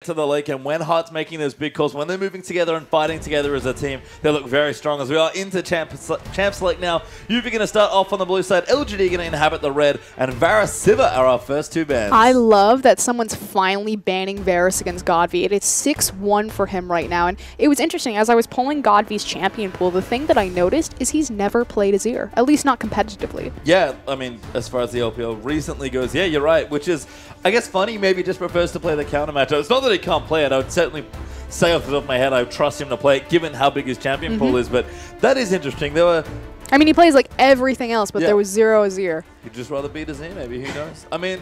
to the lake, and when Heart's making those big calls, when they're moving together and fighting together as a team, they look very strong. As we are into Champ Select now, UP going to start off on the blue side, LGD going to inhabit the red, and Varus Siva are our first two bans. I love that someone's finally banning Varus against Godvi. It is 6-1 for him right now, and it was interesting. As I was pulling Godvi's champion pool, the thing that I noticed is he's never played Azir, at least not competitively. Yeah, I mean, as far as the LPL recently goes, yeah, you're right, which is, I guess, funny. Maybe just prefers to play the counter matchup. It's not that he can't play it. I would certainly say off the top of my head I would trust him to play it, given how big his champion pool is, but that is interesting. There were... I mean, he plays like everything else, but there was zero Azir. He'd just rather beat Azir, maybe. Who knows? I mean,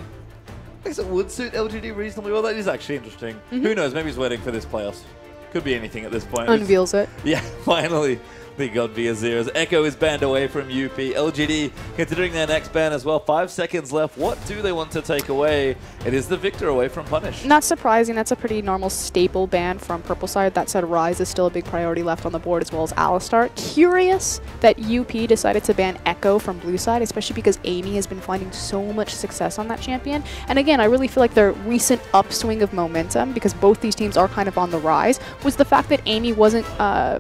I guess it would suit LGD reasonably well. That is actually interesting. Who knows? Maybe he's waiting for this playoffs. Could be anything at this point. Unveils it. Yeah, finally. The God Azir as Echo is banned away from UP. LGD considering their next ban as well. 5 seconds left. What do they want to take away? It is the victor away from Punish. Not surprising. That's a pretty normal staple ban from Purple side. That said, Ryze is still a big priority left on the board, as well as Alistar. Curious that UP decided to ban Echo from blue side, especially because Amy has been finding so much success on that champion. And again, I really feel like their recent upswing of momentum, because both these teams are kind of on the rise, was the fact that Amy wasn't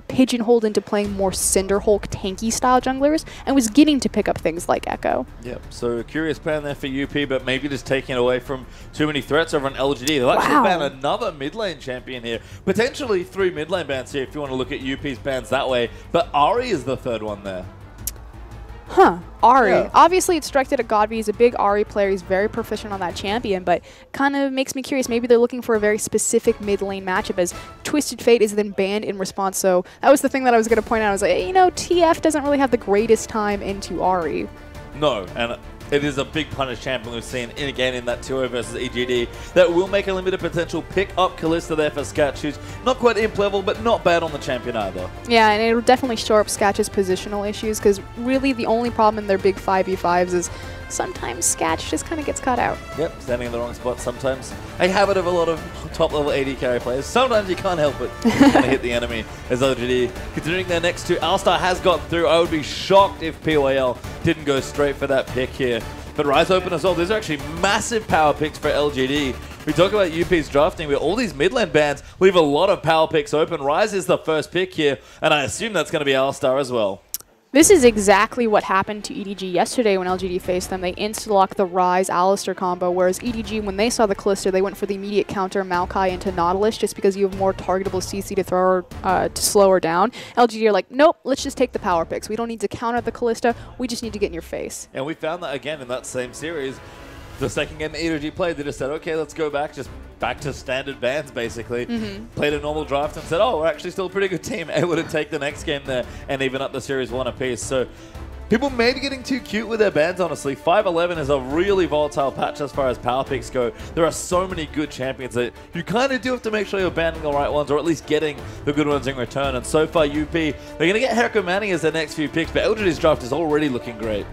pigeonholed into playing more Cinderhulk tanky style junglers and was getting to pick up things like Echo. Yep, so a curious ban there for UP, but maybe just taking it away from too many threats over on LGD. They'll actually ban another mid lane champion here. Potentially 3 mid lane bans here if you want to look at UP's bans that way, but Ari is the third one there. Huh, Ari. Yeah. Obviously, it's directed at Godvi. He's a big Ari player. He's very proficient on that champion, but kind of makes me curious. Maybe they're looking for a very specific mid lane matchup, as Twisted Fate is then banned in response. So that was the thing that I was going to point out. I was like, hey, you know, TF doesn't really have the greatest time into Ari. No, and it is a big punish champion we've seen again in that 2-0 versus EGD that will make a limited potential. Pick up Kalista there for Sketch, who's not quite imp level, but not bad on the champion either. Yeah, and it'll definitely shore up Sketch's positional issues, because really the only problem in their big 5v5s is sometimes Sketch just kind of gets caught out. Yep, standing in the wrong spot sometimes. A habit of a lot of top-level AD carry players. Sometimes you can't help it. Kind of hit the enemy as LGD. Considering their next two, Alistar has got through. I would be shocked if PYL didn't go straight for that pick here. But Ryze open as well. These are actually massive power picks for LGD. We talk about UP's drafting, but all these mid lane bans leave a lot of power picks open. Ryze is the first pick here, and I assume that's going to be Alistar as well. This is exactly what happened to EDG yesterday when LGD faced them. They insta-locked the Ryze Alistar combo, whereas EDG, when they saw the Kalista, they went for the immediate counter Maokai into Nautilus just because you have more targetable CC to throw her, to slow her down. LGD are like, nope, let's just take the power picks. We don't need to counter the Kalista. We just need to get in your face. And we found that again in that same series. The second game that EDG played, they just said, okay, let's go back to standard bans, basically. Played a normal draft and said, oh, we're actually still a pretty good team, able to take the next game there and even up the series 1 apiece. So people may be getting too cute with their bans, honestly. 5-11 is a really volatile patch as far as power picks go. There are so many good champions that you kind of do have to make sure you're banning the right ones, or at least getting the good ones in return. And so far, UP, they're going to get Herco Manning as their next few picks, but LGD's draft is already looking great.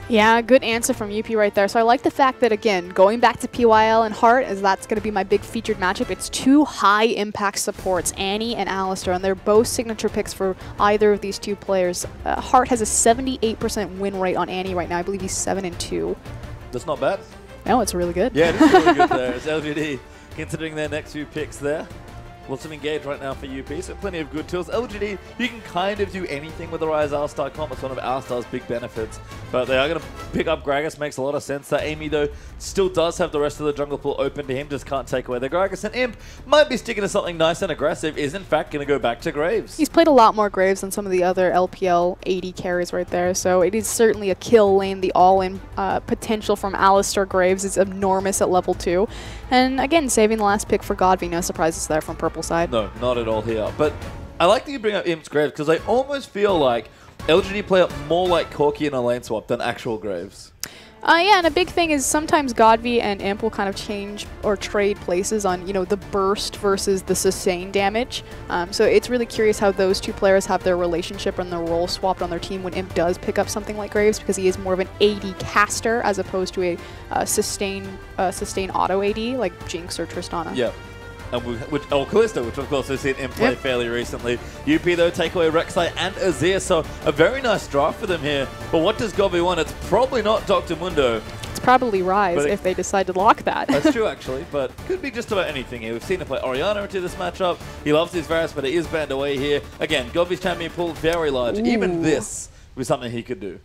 Yeah, good answer from UP right there. So I like the fact that, again, going back to PYL and Heart, as that's going to be my big featured matchup, it's 2 high-impact supports, Annie and Alistar, and they're both signature picks for either of these two players. Heart has a 78% win rate on Annie right now. I believe he's 7-2. That's not bad. No, it's really good. Yeah, it is really good there. It's LGD considering their next few picks there. Lots of engage right now for UP, so plenty of good tools. LGD, you can kind of do anything with the Ryze Alistar comp. It's one of Alistar's big benefits. But they are going to pick up Gragas, makes a lot of sense. That Amy, though, still does have the rest of the jungle pool open to him, just can't take away the Gragas. And Imp might be sticking to something nice and aggressive, is in fact going to go back to Graves. He's played a lot more Graves than some of the other LPL AD carries right there, so it is certainly a kill lane. The all-in potential from Alistar Graves is enormous at level 2. And again, saving the last pick for Godvi, no surprises there from Purple side. No, not at all here. But I like that you bring up Imp's Graves, because I almost feel like LGD play up more like Corki in a lane swap than actual Graves. Yeah, and a big thing is sometimes Godvi and Imp will kind of change or trade places on, you know, the burst versus the sustain damage. So it's really curious how those two players have their relationship and their role swapped on their team when Imp does pick up something like Graves, because he is more of an AD caster as opposed to a sustain auto AD like Jinx or Tristana. Yeah. Kalista, which of course we've seen Imp play fairly recently. UP though take away Rek'Sai and Azir, so a very nice draft for them here. But what does Godvi want? It's probably not Dr. Mundo. It's probably Rise if they decide to lock that. That's true, actually, but could be just about anything here. We've seen him play Orianna into this matchup. He loves his Varus, but it is banned away here. Again, Godvy's champion pool very large. Ooh. Even this was something he could do.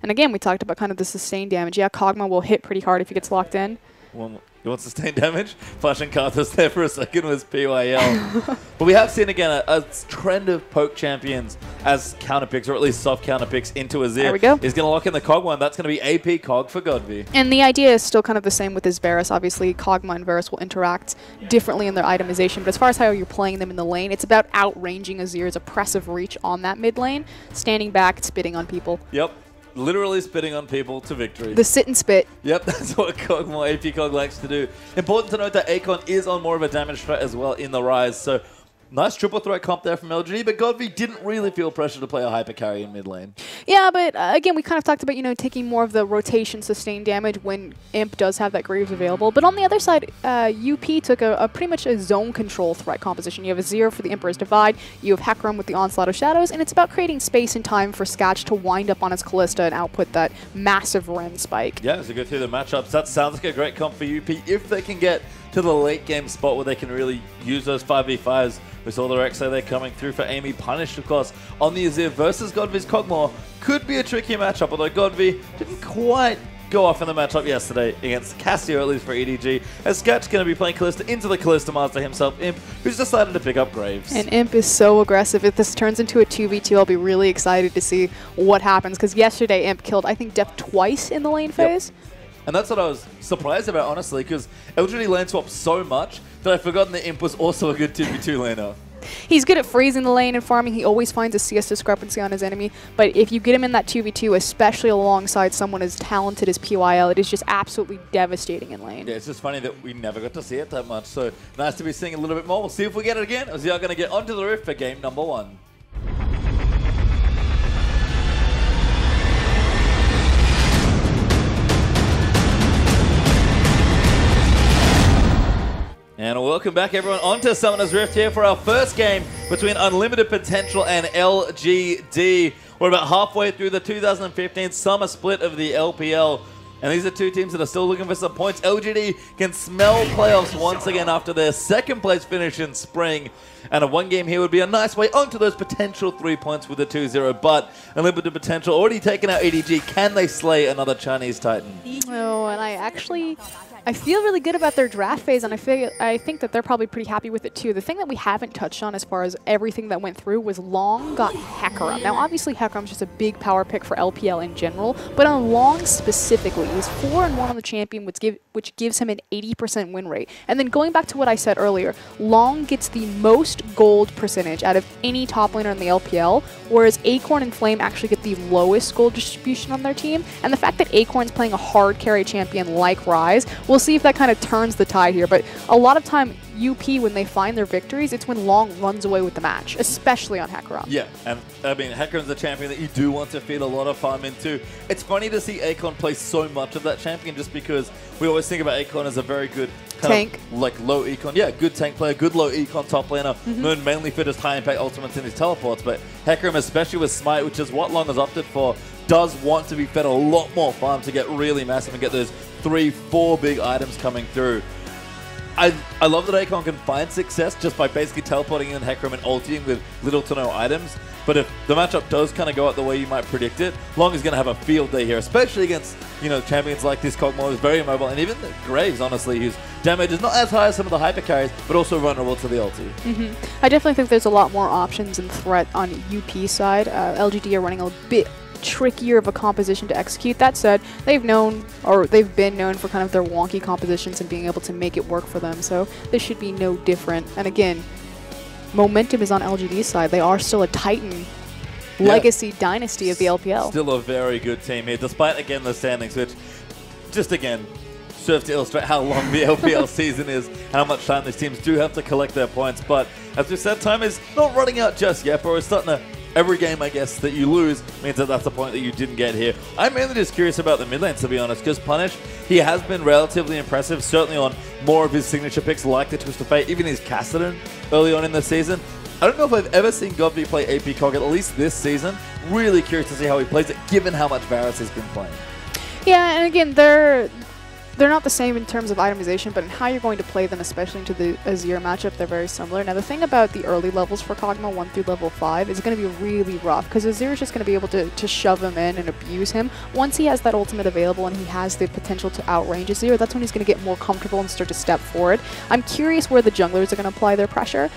And again, we talked about kind of the sustained damage. Yeah, Kog'Maw will hit pretty hard if he gets locked in. Well, you want sustained damage? Flashing Karthus there for a second was PYL. But we have seen, again, a trend of poke champions as counter picks, or at least soft counter picks into Azir. There we go. He's going to lock in the Kog'Maw, and that's going to be AP Kog for Godvy. And the idea is still kind of the same with his Varus. Obviously, Kog'Maw and Varus will interact differently in their itemization, but as far as how you're playing them in the lane, it's about outranging Azir's oppressive reach on that mid lane, standing back, spitting on people. Yep. Literally spitting on people to victory. The sit and spit. Yep, that's what Kog'Maw, AP Kog likes to do. Important to note that Akon is on more of a damage threat as well in the Rise, so nice triple threat comp there from LGD, but Godvy didn't really feel pressure to play a hyper carry in mid lane. Yeah, but again, we kind of talked about, you know, taking more of the rotation sustained damage when Imp does have that Graves available. But on the other side, UP took a pretty much a zone control threat composition. You have Azir for the Emperor's Divide, you have Hecarim with the Onslaught of Shadows, and it's about creating space and time for Scatch to wind up on his Kalista and output that massive Ren spike. Yeah, as we go through the matchups, that sounds like a great comp for UP if they can get to the late game spot where they can really use those 5v5s. We saw the Rek'Sai there coming through for Amy, punished, of course, on the Azir versus Godvy's Kog'Maw. Could be a tricky matchup, although Godvy didn't quite go off in the matchup yesterday against Cassio, at least for EDG, as Scat's going to be playing Kalista into the Kalista Master himself, Imp, who's decided to pick up Graves. And Imp is so aggressive. If this turns into a 2v2, I'll be really excited to see what happens, because yesterday Imp killed, I think, Def twice in the lane phase. Yep. And that's what I was surprised about, honestly, because LGD lane swapped so much that I'd forgotten that Imp was also a good 2v2 laner. He's good at freezing the lane and farming. He always finds a CS discrepancy on his enemy. But if you get him in that 2v2, especially alongside someone as talented as PYL, it is just absolutely devastating in lane. Yeah, it's just funny that we never got to see it that much. So nice to be seeing a little bit more. We'll see if we get it again, as we are going to get onto the roof for game number 1. And welcome back, everyone, onto Summoner's Rift here for our first game between Unlimited Potential and LGD. We're about halfway through the 2015 summer split of the LPL. And these are two teams that are still looking for some points. LGD can smell playoffs once again after their second place finish in spring. And a one game here would be a nice way onto those potential 3 points with a 2-0. But Unlimited Potential already taken out EDG. Can they slay another Chinese Titan? Oh, and I feel really good about their draft phase, and I think that they're probably pretty happy with it too. The thing that we haven't touched on as far as everything that went through was Long got Hecarim. Now, obviously, Hecarim's just a big power pick for LPL in general, but on Long specifically, he's 4-1 on the champion, which gives him an 80% win rate. And then going back to what I said earlier, Long gets the most gold percentage out of any top laner in the LPL, whereas Acorn and Flame actually get the lowest gold distribution on their team. And the fact that Acorn's playing a hard carry champion like Rise, we'll see if that kind of turns the tide here. But a lot of time, UP, when they find their victories, it's when Long runs away with the match, especially on Hecarim. Yeah, and I mean, Hecarim's a champion that you do want to feed a lot of farm into. It's funny to see Acorn play so much of that champion, just because we always think about Acorn as a very good tank, like low econ. Yeah, good tank player, good low econ top laner, known mainly for just high impact ultimates and his teleports. But Hecarim, especially with Smite, which is what Long has opted for, does want to be fed a lot more farm to get really massive and get those 3-4 big items coming through. I love that Akon can find success just by basically teleporting in Hecarim and ulting with little to no items. But if the matchup does kind of go out the way you might predict it, Long is going to have a field day here, especially against, you know, champions like this Kog'Maw, who's very mobile, and even Graves, honestly, whose damage is not as high as some of the hyper carries, but also vulnerable to the ulti. I definitely think there's a lot more options and threat on UP side. LGD are running a bit trickier of a composition to execute. That said, they've been known for kind of their wonky compositions and being able to make it work for them, so this should be no different. And again, momentum is on LGD's side. They are still a Titan legacy dynasty of the LPL. Still a very good team here, despite, again, the standings, which just, again, serves to illustrate how long the LPL season is, how much time these teams do have to collect their points. But as we said, time is not running out just yet, but we're starting to every game, I guess, that you lose means that that's the point that you didn't get here. I'm mainly just curious about the mid lanes, to be honest, because Punish, he has been relatively impressive, certainly on more of his signature picks like the Twist of Fate, even his Cassidy early on in the season. I don't know if I've ever seen Godvy play AP Cog, at least this season. Really curious to see how he plays it, given how much Varus has been playing. Yeah, and again, they're not the same in terms of itemization, but in how you're going to play them, especially into the Azir matchup, they're very similar. Now, the thing about the early levels for Kog'Maw 1 through level 5 is going to be really rough, because Azir is just going to be able to shove him in and abuse him. Once he has that ultimate available and he has the potential to outrange Azir, that's when he's going to get more comfortable and start to step forward. I'm curious where the junglers are going to apply their pressure.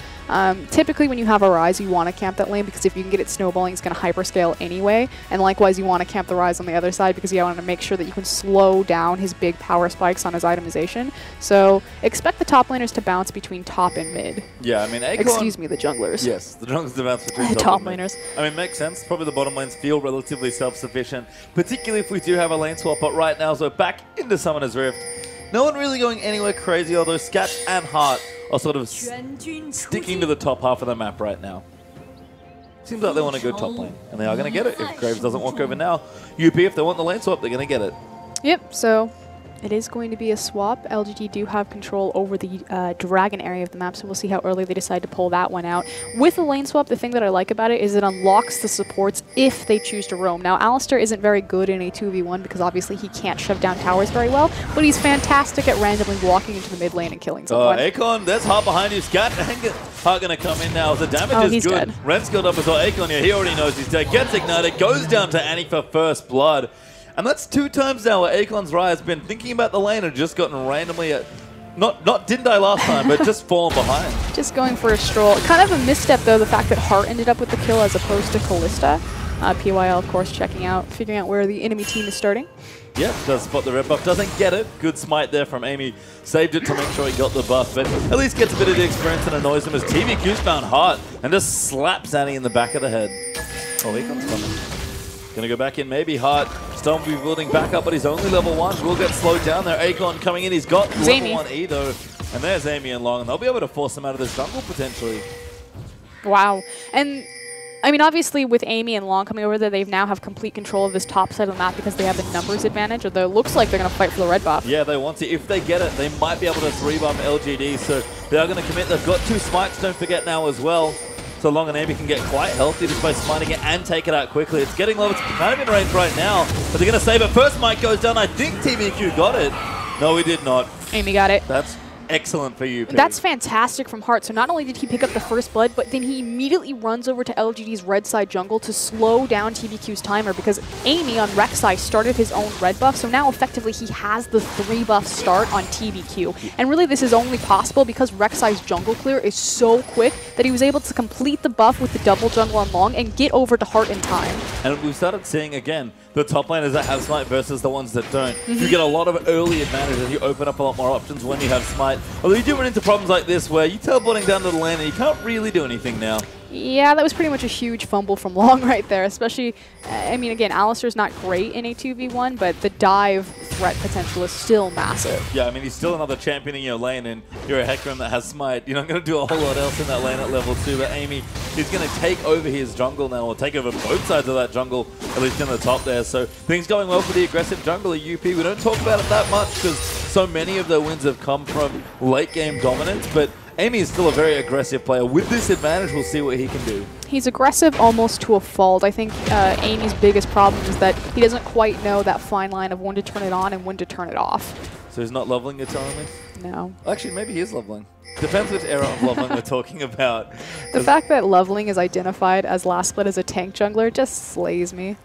Typically, when you have a Ryze, you want to camp that lane, because if you can get it snowballing, it's going to hyperscale anyway. And likewise, you want to camp the Ryze on the other side, because you want to make sure that you can slow down his big power spikes on his itemization. So expect the top laners to bounce between top and mid. Yeah, I mean, Acorn, excuse me, the junglers. Yes, the junglers to bounce between top laners. I mean, makes sense. Probably the bottom lanes feel relatively self-sufficient, particularly if we do have a lane swap. But right now, so back into Summoner's Rift. No one really going anywhere crazy, although Sketch and Heart are sort of sticking to the top half of the map right now. Seems like they want a good top lane, and they are going to get it. If Graves doesn't walk over now, UP, if they want the lane swap, they're going to get it. Yep, so it is going to be a swap. LGD do have control over the dragon area of the map, so we'll see how early they decide to pull that one out. With the lane swap, the thing that I like about it is it unlocks the supports if they choose to roam. Now, Alistar isn't very good in a 2v1 because obviously he can't shove down towers very well, but he's fantastic at randomly walking into the mid lane and killing someone. Acorn, there's Heart behind you. Scat Heart going to come in now. The damage is good. Dead. Ren skilled up as well. Acorn here, he already knows he's dead. Gets ignited, goes down to Annie for first blood. And that's 2 times now where Acorn's Rye has been thinking about the lane and just gotten randomly didn't die last time, but just fallen behind. Just going for a stroll. Kind of a misstep, though, the fact that Heart ended up with the kill as opposed to Kalista. PYL, of course, figuring out where the enemy team is starting. Yep, does spot the red buff, doesn't get it. Good smite there from Amy. Saved it to make sure he got the buff, but at least gets a bit of the experience and annoys him as TVQ's found Heart and just slaps Annie in the back of the head. Oh, Acorn's coming. Gonna go back in, maybe Heart. Storm will be building back up, but he's only level 1. Will get slowed down there. Acorn coming in, he's got level 1 E though. And there's Amy and Long, and they'll be able to force him out of this jungle potentially. Wow. And I mean, obviously with Amy and Long coming over there, they now have complete control of this top side of the map because they have the numbers advantage, although it looks like they're going to fight for the red buff. Yeah, they want to. If they get it, they might be able to 3-buff LGD, so they are going to commit. They've got 2 smites, don't forget now as well. So Long and Amy can get quite healthy just by smiting it and take it out quickly. It's getting low. It's kind of in range right now, but they're going to save it. First smite goes down. I think TBQ got it. No, he did not. Amy got it. That's excellent for you, P. That's fantastic from Heart. So not only did he pick up the first blood, but then he immediately runs over to LGD's red side jungle to slow down TBQ's timer, because Amy on Rek'Sai started his own red buff, so now effectively he has the 3-buff start on TBQ. And really this is only possible because Rek'Sai's jungle clear is so quick that he was able to complete the buff with the double jungle on Long and get over to Heart in time. And we've started seeing, again, the top laners that have smite versus the ones that don't. You get a lot of early advantage as you open up a lot more options when you have smite. Although you do run into problems like this where you're teleporting down to the lane and you can't really do anything now. Yeah, that was pretty much a huge fumble from Long right there, especially, I mean, again, Alistar's not great in a 2v1, but the dive threat potential is still massive. Yeah, I mean, he's still another champion in your lane, and you're a Hecarim that has smite. You're not going to do a whole lot else in that lane at level 2, but Amy is going to take over his jungle now, or take over both sides of that jungle, at least in the top there. So things going well for the aggressive jungle at UP. We don't talk about it that much because so many of their wins have come from late game dominance, but Amy is still a very aggressive player. With this advantage, we'll see what he can do. He's aggressive almost to a fault. I think Amy's biggest problem is that he doesn't quite know that fine line of when to turn it on and when to turn it off. So he's not leveling, you're telling me? No. Actually, maybe he is leveling. Depends which era of leveling we're talking about. The fact that leveling is identified as last split as a tank jungler just slays me.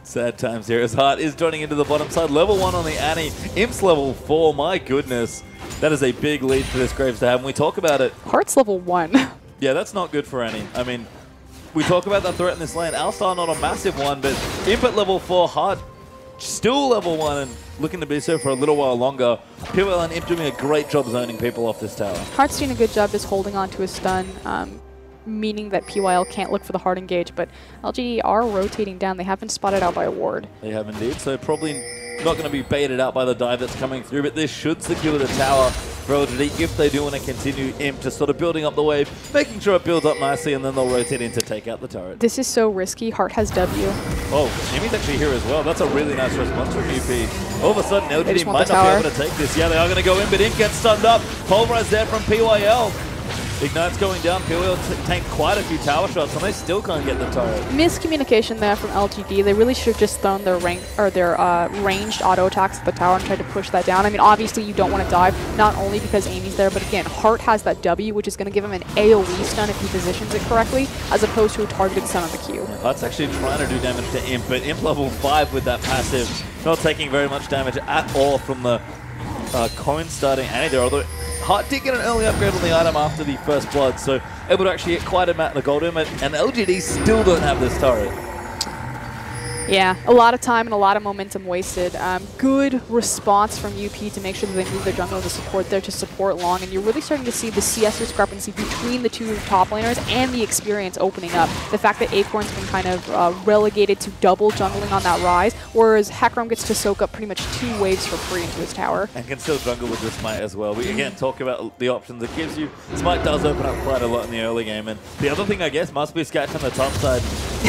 Sad times here as Heart is joining into the bottom side. Level 1 on the Annie. Imp's level 4, my goodness. That is a big lead for this Graves to have, and we talk about it. Heart's level 1. Yeah, that's not good for Annie. I mean, we talk about that threat in this lane. Alistar not a massive one, but Imp at level 4, Heart still level 1 and looking to be so for a little while longer. PYL and Imp doing a great job zoning people off this tower. Heart's doing a good job just holding on to his stun, meaning that PYL can't look for the hard engage, but LGD are rotating down. They have been spotted out by a ward. They have indeed, so probably not going to be baited out by the dive that's coming through, but this should secure the tower for LGD if they do want to continue Imp just sort of building up the wave, making sure it builds up nicely, and then they'll rotate in to take out the turret. This is so risky. Heart has W. Oh, Jimmy's actually here as well. That's a really nice response from UP. All of a sudden, LGD might not be able to take this. Yeah, they are going to go in, but Imp gets stunned up. Pulverized there from PYL. Ignite's going down. PLL tanked quite a few tower shots, and they still can't get the turret. Miscommunication there from LGD. They really should have just thrown their ranged auto attacks at the tower and tried to push that down. I mean, obviously you don't want to dive, not only because Amy's there, but again, Hart has that W, which is going to give him an AoE stun if he positions it correctly, as opposed to a targeted stun on the Q. Yeah, Hart's actually trying to do damage to Imp, but Imp level 5 with that passive, not taking very much damage at all from the coin starting anti there, although Hart did get an early upgrade on the item after the first blood, so able to actually get quite a mat in the gold limit, and LGD still don't have this turret. Yeah, a lot of time and a lot of momentum wasted. Good response from UP to make sure that they move their jungle to support there to support long, and you're really starting to see the CS discrepancy between the two top laners and the experience opening up. The fact that Acorn's been kind of relegated to double jungling on that rise, whereas Hecarim gets to soak up pretty much 2 waves for free into his tower. And can still jungle with the Smite as well. We again talk about the options it gives you. Smite does open up quite a lot in the early game, and the other thing I guess must be Sketch on the top side.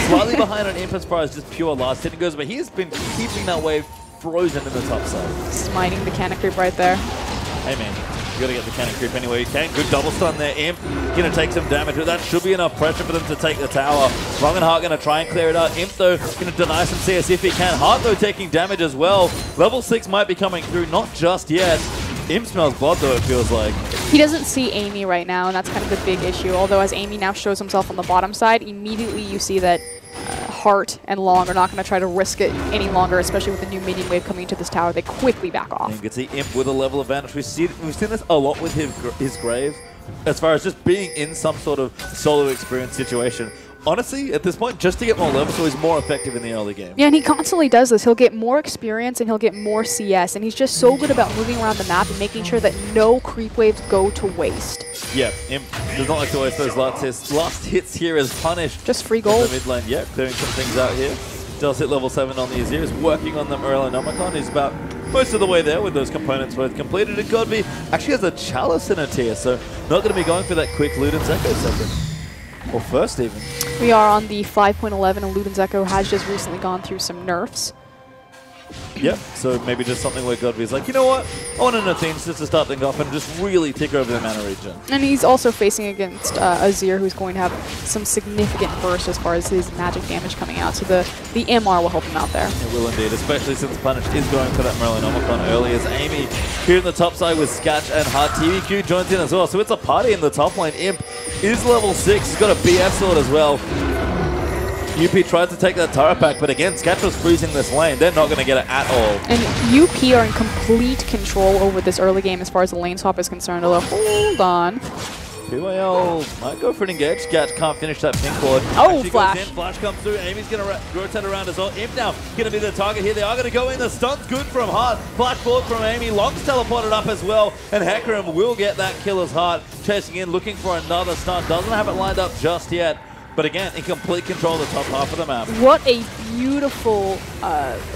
Slightly behind on Imp as far as just pure last hit goes, but he has been keeping that wave frozen in the top side. Smiting the cannon creep right there. Hey man, you gotta get the cannon creep anywhere you can. Good double stun there, Imp. Gonna take some damage, but that should be enough pressure for them to take the tower. Long and Hart gonna try and clear it out. Imp though, gonna deny some CS if he can. Hart though taking damage as well. Level 6 might be coming through, not just yet. Imp smells blood though, it feels like. He doesn't see Amy right now, and that's kind of the big issue. Although as Amy now shows himself on the bottom side, immediately you see that Hart and Long are not going to try to risk it any longer, especially with the new minion wave coming into this tower. They quickly back off. And you can see Imp with a level advantage. We've seen this a lot with his Grave, as far as just being in some sort of solo experience situation. Honestly, at this point, just to get more level, so he's more effective in the early game. Yeah, and he constantly does this. He'll get more experience and he'll get more CS, and he's just so good about moving around the map and making sure that no creep waves go to waste. Yeah, Imp does not like to waste those last hits here as punished. Just free gold. In the mid lane, yeah, clearing some things out here. Does hit level 7 on the Azir, is working on the Morellonomicon. He's about most of the way there with those components both completed. And Godby actually has a Chalice in a tier, so not going to be going for that quick Luden's Echo second. Or first even. We are on the 5.11 and Luden's Echo has just recently gone through some nerfs. Yep, so maybe just something where Godby's like, you know what, I want an Athene just to start things off and just really take over the mana region. And he's also facing against Azir, who's going to have some significant burst as far as his magic damage coming out, so the MR will help him out there. It will indeed, especially since Punish is going for that Morellonomicon early, as Amy here in the top side with Sketch and Hart. TVQ joins in as well, so it's a party in the top lane. Imp is level 6, he's got a BF sword as well. UP tried to take that turret back, but again, Sketch was freezing this lane. They're not going to get it at all. And UP are in complete control over this early game as far as the lane swap is concerned, although hold on. PYL might go for an engage. Sketch can't finish that pink ward. Oh, Flash. Flash comes through. Amy's going to rotate around as well. Imp now going to be the target here. They are going to go in. The stun's good from Hart. Flash forward from Amy. Long's teleported up as well. And Hecarim will get that killer's Heart. Chasing in, looking for another stun. Doesn't have it lined up just yet. But again, in complete control of the top half of the map. What a beautiful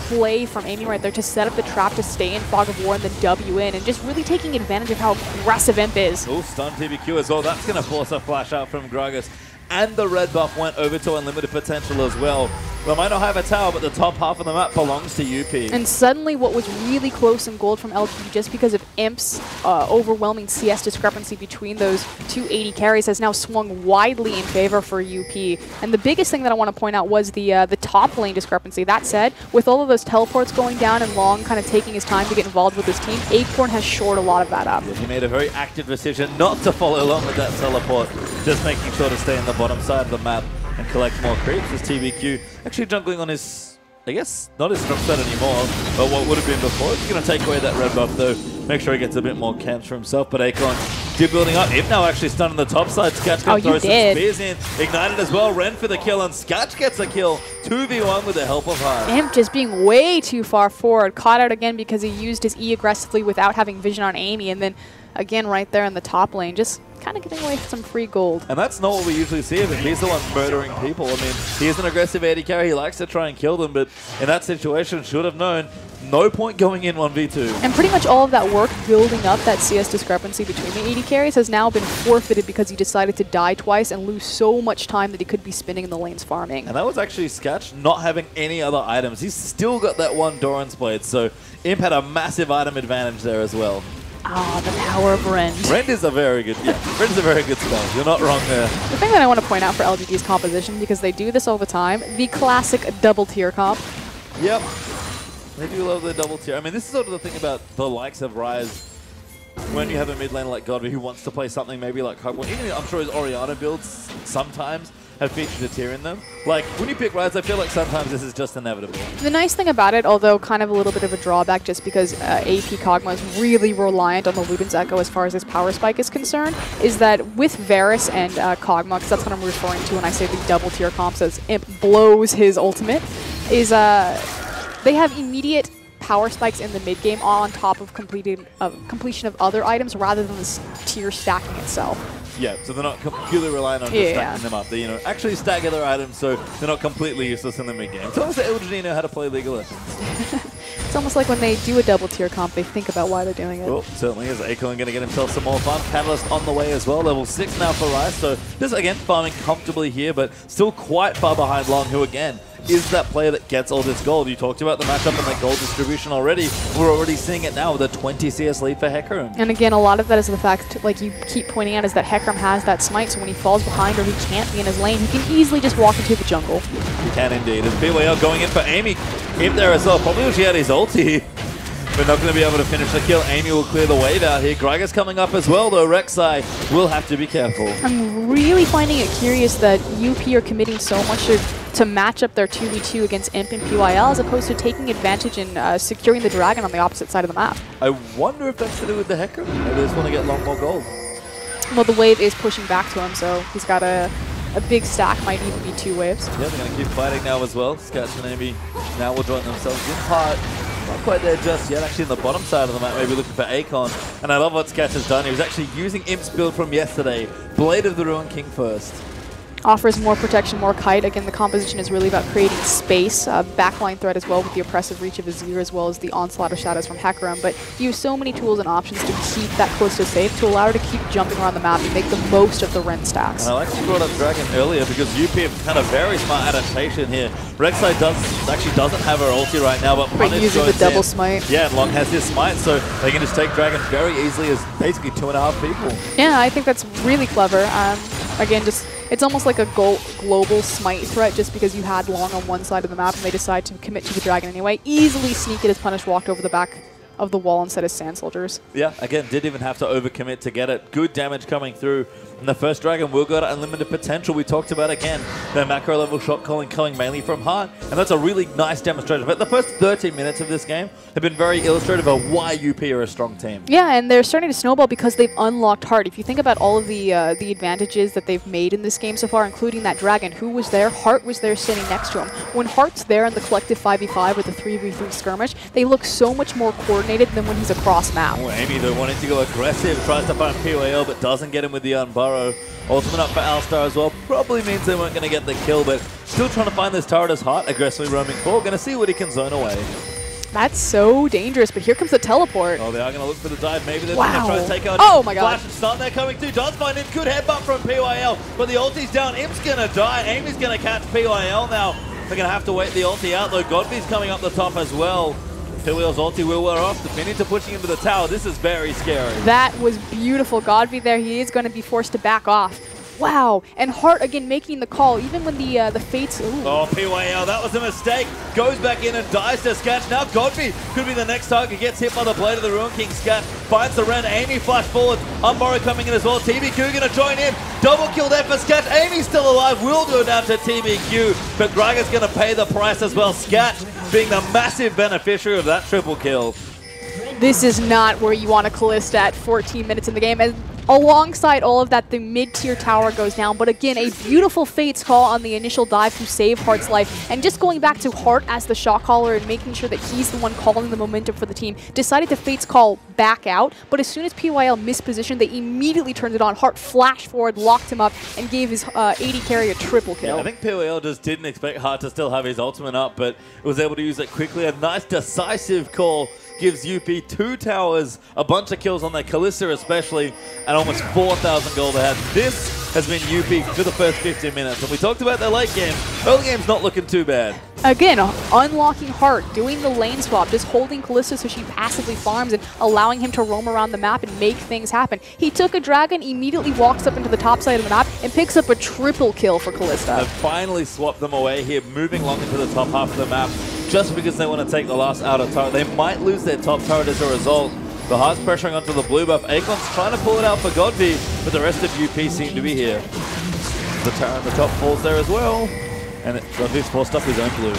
play from Amy right there to set up the trap to stay in Fog of War and then W in, and just really taking advantage of how aggressive Imp is. Oh, stun TBQ as well. That's going to force a flash out from Gragas. And the red buff went over to unlimited potential as well. They might not have a tower, but the top half of the map belongs to UP. And suddenly what was really close in gold from LGD, just because of Imp's overwhelming CS discrepancy between those two 80 carries, has now swung widely in favor for UP. And the biggest thing that I want to point out was the top lane discrepancy. That said, with all of those teleports going down and Long kind of taking his time to get involved with his team, Acorn has shored a lot of that up. Yeah, he made a very active decision not to follow along with that teleport, just making sure to stay on the bottom side of the map and collect more creeps. As TBQ actually jungling on his, I guess, not his strong side anymore, but what would have been before. He's going to take away that red buff though, make sure he gets a bit more camps for himself, but Acorn still building up. Imp now actually stunned on the top side. Sketch can throw some spears in. Ignited as well, Ren for the kill, and Sketch gets a kill. 2v1 with the help of Hart. Imp just being way too far forward. Caught out again because he used his E aggressively without having vision on Amy, and then again right there in the top lane, just kind of getting away with some free gold. And that's not what we usually see of him. He's the one murdering people. I mean, he is an aggressive AD carry. He likes to try and kill them, but in that situation, should have known, no point going in 1v2. And pretty much all of that work building up that CS discrepancy between the AD carries has now been forfeited because he decided to die twice and lose so much time that he could be spending in the lanes farming. And that was actually Sketch not having any other items. He's still got that one Doran's Blade, so Imp had a massive item advantage there as well. Ah, the power of Rend. Rend is a very good, Rend's a very good spell. You're not wrong there. The thing that I want to point out for LGD's composition, because they do this all the time, the classic double tier comp. Yep. They do love the double tier. I mean, this is sort of the thing about the likes of Rise. When you have a mid laner like Godby who wants to play something maybe like Well, even I'm sure his Orianna builds sometimes have featured a tier in them. Like, when you pick Rise, I feel like sometimes this is just inevitable. The nice thing about it, although kind of a little bit of a drawback just because AP Kog'Maw is really reliant on the Luden's Echo as far as his power spike is concerned, is that with Varus and Kog'Maw, because that's what I'm referring to when I say the double tier comps as Imp blows his ultimate, is they have immediate power spikes in the mid game on top of completion of other items rather than the tier stacking itself. Yeah, so they're not purely reliant on just stacking them up. They, actually stack other items, so they're not completely useless in the mid game. It's almost like LGD know how to play League of Legends. It's almost like when they do a double tier comp, they think about why they're doing it. Well, certainly is. Acorn going to get himself some more fun. Catalyst on the way as well. Level 6 now for Rice. So just again farming comfortably here, but still quite far behind Long, who again is that player that gets all this gold. You talked about the matchup and that gold distribution already. We're already seeing it now with a 20 CS lead for Hecarim. And again, a lot of that is the fact, like you keep pointing out, is that Hecarim has that smite, so when he falls behind or he can't be in his lane, he can easily just walk into the jungle. He can indeed. As BYL going in for Amy. Imp there as well. Probably wish he had his ulti. We're not going to be able to finish the kill. Amy will clear the wave out here. Gragas coming up as well, though. Rek'Sai will have to be careful. I'm really finding it curious that UP are committing so much to match up their 2v2 against Imp and PYL as opposed to taking advantage and securing the dragon on the opposite side of the map. I wonder if that's to do with the Hecarim. Maybe they just want to get Long more gold. Well, the wave is pushing back to him, so he's got a big stack, might even be 2 waves. Yeah, they're going to keep fighting now as well. Sketch and Amy now will join themselves in part. Not quite there just yet, actually in the bottom side of the map, maybe looking for Akon. And I love what Sketch has done. He was actually using Imp's build from yesterday. Blade of the Ruined King first. Offers more protection, more kite. Again, the composition is really about creating space. Backline threat as well with the oppressive reach of Azir as well as the onslaught of shadows from Hecarim. But you have so many tools and options to keep that close to safe, to allow her to keep jumping around the map and make the most of the Rend stacks. And I like you brought up Dragon earlier because UP have kind of very smart adaptation here. Rek'Sai actually doesn't have her ulti right now, but Punish using the double smite. Yeah, and Long has his smite, so they can just take Dragon very easily as basically 2.5 people. Yeah, I think that's really clever. Again, just it's almost like a global smite threat just because you had Long on one side of the map and they decide to commit to the dragon anyway. Easily sneak it as Punish walked over the back of the wall instead of Sand Soldiers. Yeah, again, didn't even have to overcommit to get it. Good damage coming through. And the first dragon will go to unlimited potential. We talked about, again, the macro level shot calling coming mainly from Heart. And that's a really nice demonstration. But the first 13 minutes of this game have been very illustrative of why UP are a strong team. Yeah, and they're starting to snowball because they've unlocked Heart. If you think about all of the advantages that they've made in this game so far, including that dragon, who was there? Heart was there standing next to him. When Heart's there in the collective 5v5 with the 3v3 skirmish, they look so much more coordinated than when he's across map. Oh, Amy, though, wanting to go aggressive, tries to find PYL, but doesn't get him with the Unburrow. Ultimate up for Alistar as well. Probably means they weren't going to get the kill, but still trying to find this turret as Heart, aggressively roaming forward. Going to see what he can zone away. That's so dangerous, but here comes the teleport. Oh, they are going to look for the dive. Maybe they're going to try to take out my God. Flash and Stun. They're coming through. Does find it. Good headbutt from PYL, but the ulti's down. Imp's going to die. Amy's going to catch PYL now. They're going to have to wait the ulti out, though. Godby's coming up the top as well. PYL's ulti will wear off. Definitive pushing into the tower. This is very scary. That was beautiful. Godby there. He is going to be forced to back off. Wow, and Heart again making the call, even when the Fates... Ooh. Oh, PYL, that was a mistake. Goes back in and dies to Sketch. Now Godby could be the next target. Gets hit by the Blade of the Ruined King. Sketch finds the Ren. Amy flash forward. Unburrow coming in as well. TBQ going to join in. Double kill there for Sketch. Amy's still alive. Will go down to TBQ, but Gragas going to pay the price as well. Sketch being the massive beneficiary of that triple kill. This is not where you want to Callista at 14 minutes in the game. And alongside all of that, the mid-tier tower goes down. But again, a beautiful Fates call on the initial dive to save Heart's life. And just going back to Heart as the shot caller and making sure that he's the one calling the momentum for the team, decided to Fates call back out. But as soon as PYL mispositioned, they immediately turned it on. Heart flashed forward, locked him up, and gave his AD carry a triple kill. Yeah, I think PYL just didn't expect Heart to still have his ultimate up, but was able to use it quickly. A nice decisive call gives UP 2 towers, a bunch of kills on their Kalista especially, and almost 4,000 gold ahead. This has been UP for the first 15 minutes. And we talked about their late game. Early game's not looking too bad. Again, unlocking Heart, doing the lane swap, just holding Kalista so she passively farms and allowing him to roam around the map and make things happen. He took a dragon, immediately walks up into the top side of the map, and picks up a triple kill for Kalista. They've finally swapped them away here, moving long into the top half of the map, just because they want to take the last outer turret. They might lose their top turret as a result. The Heart's pressuring onto the blue buff. Akon's trying to pull it out for Godby, but the rest of UP seem to be here. The tower on the top falls there as well. And Godby's forced up his own blue.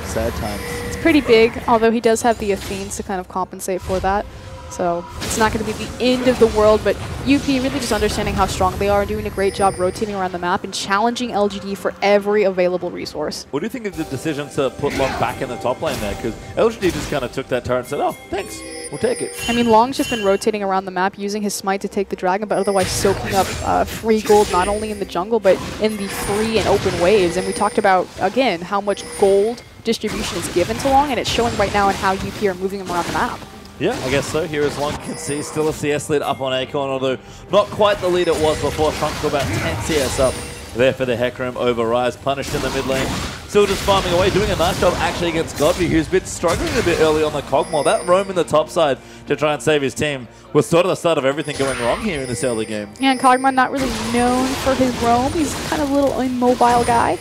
Sad times. It's pretty big, although he does have the Athenes to kind of compensate for that. So it's not going to be the end of the world, but UP really just understanding how strong they are, doing a great job rotating around the map and challenging LGD for every available resource. What do you think of the decision to put Long back in the top lane there? Because LGD just kind of took that turn and said, oh, thanks. We'll take it. I mean, Long's just been rotating around the map, using his smite to take the dragon, but otherwise soaking up free gold, not only in the jungle, but in the free and open waves. And we talked about, again, how much gold distribution is given to Long, and it's showing right now in how UP are moving him around the map. Yeah, I guess so. Here as Long can see, still a CS lead up on Akon, although not quite the lead it was before. Trunk to about 10 CS up there for the Hecarim over Rise, punished in the mid lane. Still just farming away, doing a nice job actually against Godby, who's been struggling a bit early on the Cogmore. That roam in the top side to try and save his team was sort of the start of everything going wrong here in this early game. Yeah, and Cogmore not really known for his roam. He's kind of a little immobile guy.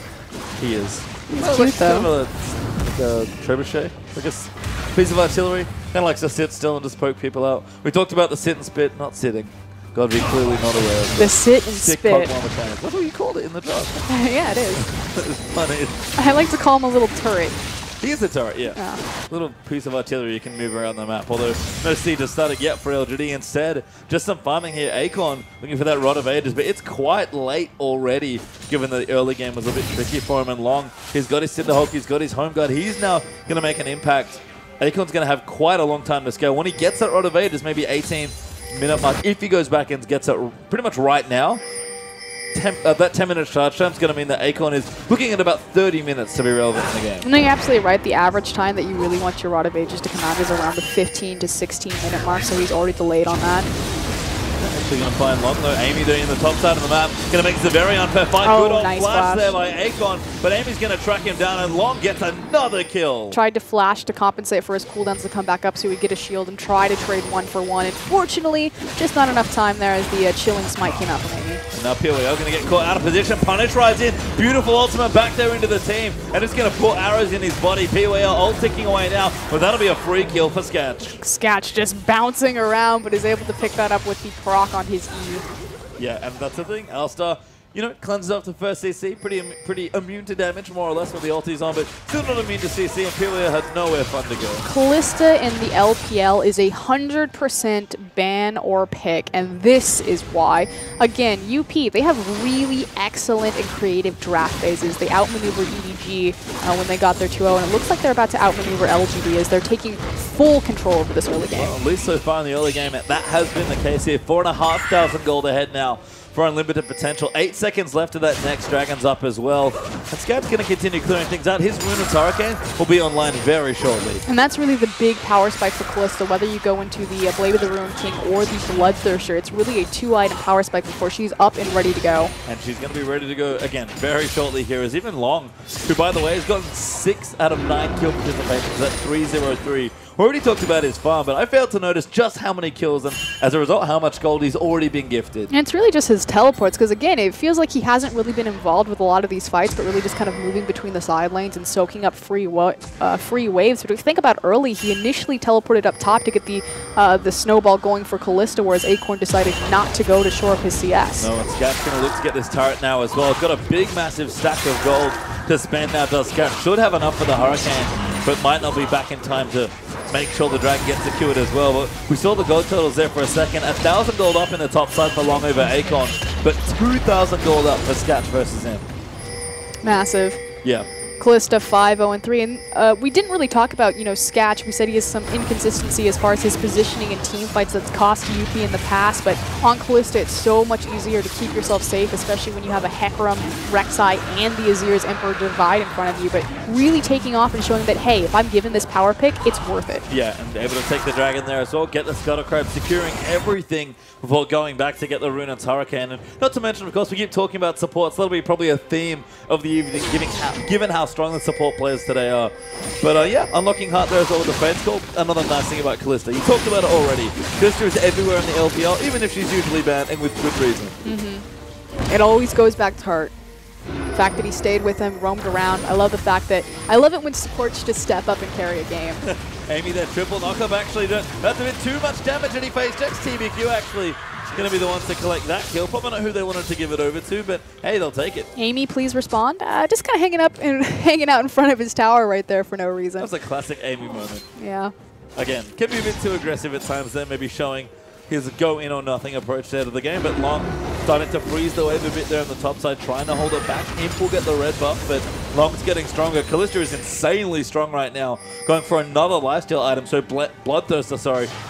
He is. He's cute, though. Like a trebuchet, like a piece of artillery. Kind of likes to sit still and just poke people out. We talked about the sit and spit, not sitting. Godby clearly not aware of the sit and spit. That's what you called it in the job. Yeah, it is. It's funny. I like to call him a little turret. He is a turret, yeah. Little piece of artillery you can move around the map. Although no siege has started yet for LGD. Instead, just some farming here. Akon looking for that Rod of Ages, but it's quite late already, given the early game was a bit tricky for him. And Long, he's got his Cinderhulk, he's got his Home Guard. He's now going to make an impact. Akon's going to have quite a long time to scale. When he gets that Rod of Ages, maybe 18-minute mark, if he goes back and gets it pretty much right now, that 10-minute charge time is going to mean that Akon is looking at about 30 minutes to be relevant in the game. No, you're absolutely right. The average time that you really want your Rod of Ages to come out is around the 15 to 16-minute mark, so he's already delayed on that. Actually going to find Long though. Amy doing in the top side of the map. Going to make this a very unfair fight. Oh, good old nice flash there by Akon, but Amy's going to track him down and Long gets another kill. Tried to flash to compensate for his cooldowns to come back up so he'd get a shield and try to trade 1-for-1. Unfortunately, just not enough time there as the chilling smite came out from Amy. And now PWL going to get caught out of position. Punish rides in. Beautiful ultimate back there into the team. And it's going to put arrows in his body. PWL ult ticking away now, but that'll be a free kill for Sketch. Sketch just bouncing around, but is able to pick that up with the proc on his E. Yeah, and that's the thing. Alistar, you know, cleanses up the first CC. Pretty immune to damage, more or less, with the ultis on, but still not immune to CC, and Pelia had nowhere fun to go. Kalista in the LPL is 100% ban or pick, and this is why. Again, UP, they have really excellent and creative draft phases. They outmaneuver EDG when they got their 2-0, and it looks like they're about to outmaneuver LGD as they're taking full control over this early game. Well, at least so far in the early game, that has been the case here. 4,500 gold ahead now for unlimited potential. 8 seconds left of that next Dragon's up as well. And Scat's going to continue clearing things out. His Ruinous Hurricane will be online very shortly. And that's really the big power spike for Kalista, whether you go into the Blade of the Ruined King or the Bloodthirster. It's really a 2-item power spike before she's up and ready to go. And she's going to be ready to go again very shortly here. Is even Long, who by the way has gotten 6 out of 9 kill participations. That's 303. We already talked about his farm, but I failed to notice just how many kills and, as a result, how much gold he's already been gifted. And it's really just his teleports, because again, it feels like he hasn't really been involved with a lot of these fights, but really just kind of moving between the side lanes and soaking up free waves. But if you think about early, he initially teleported up top to get the snowball going for Kalista, whereas Acorn decided not to go to shore up his CS. No, and Scat's going to look to get this turret now as well. Got a big, massive stack of gold to spend now. Does Scat should have enough for the Hurricane, but might not be back in time to make sure the Dragon gets secured as well. But we saw the gold totals there for a second. 1,000 gold up in the top side for Long over Akon, but 2,000 gold up for Scat versus him. Massive. Yeah. Kalista 5-0-3, and we didn't really talk about, Sketch. We said he has some inconsistency as far as his positioning in team fights that's cost UP in the past, but on Kalista it's so much easier to keep yourself safe, especially when you have a Hecarim, Rek'Sai, and the Azir's Emperor Divide in front of you, but really taking off and showing that, hey, if I'm given this power pick, it's worth it. Yeah, and able to take the Dragon there as well, get the Scuttle Crab, securing everything before going back to get the Rune and Hurricane. And not to mention, of course, we keep talking about supports. That'll be probably a theme of the evening, given how strong the support players today are. But yeah, unlocking Heart there as well with the Fence Call. Another nice thing about Kalista. You talked about it already. Kalista is everywhere in the LPL, even if she's usually banned, and with good reason. It always goes back to Heart. The fact that he stayed with him, roamed around. I love it when supports just step up and carry a game. Amy, that triple knockup actually that's a bit too much damage, and he face checks. TBQ actually going to be the ones to collect that kill. Probably not who they wanted to give it over to, but hey, they'll take it. Amy, please respond. Just kind of hanging out in front of his tower right there for no reason. That was a classic Amy moment. Yeah. Again, can be a bit too aggressive at times there, maybe showing his go in or nothing approach there to the game, but Long starting to freeze the wave a bit there on the top side, trying to hold it back. Imp will get the red buff, but Long's getting stronger. Kalista is insanely strong right now, going for another lifesteal item, so Bloodthirster,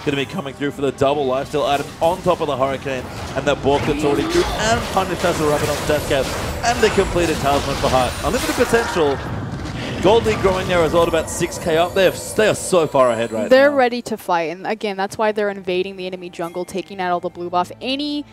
going to be coming through for the double lifesteal item on top of the Hurricane, and that Bork that's already good, and punished as a Rabbit on Death Cap, and the completed Talisman for Heart. Unlimited potential. Gold League growing there as well, about 6k up. They are so far ahead right now. They're ready to fight, and again, that's why they're invading the enemy jungle, taking out all the blue buff. Any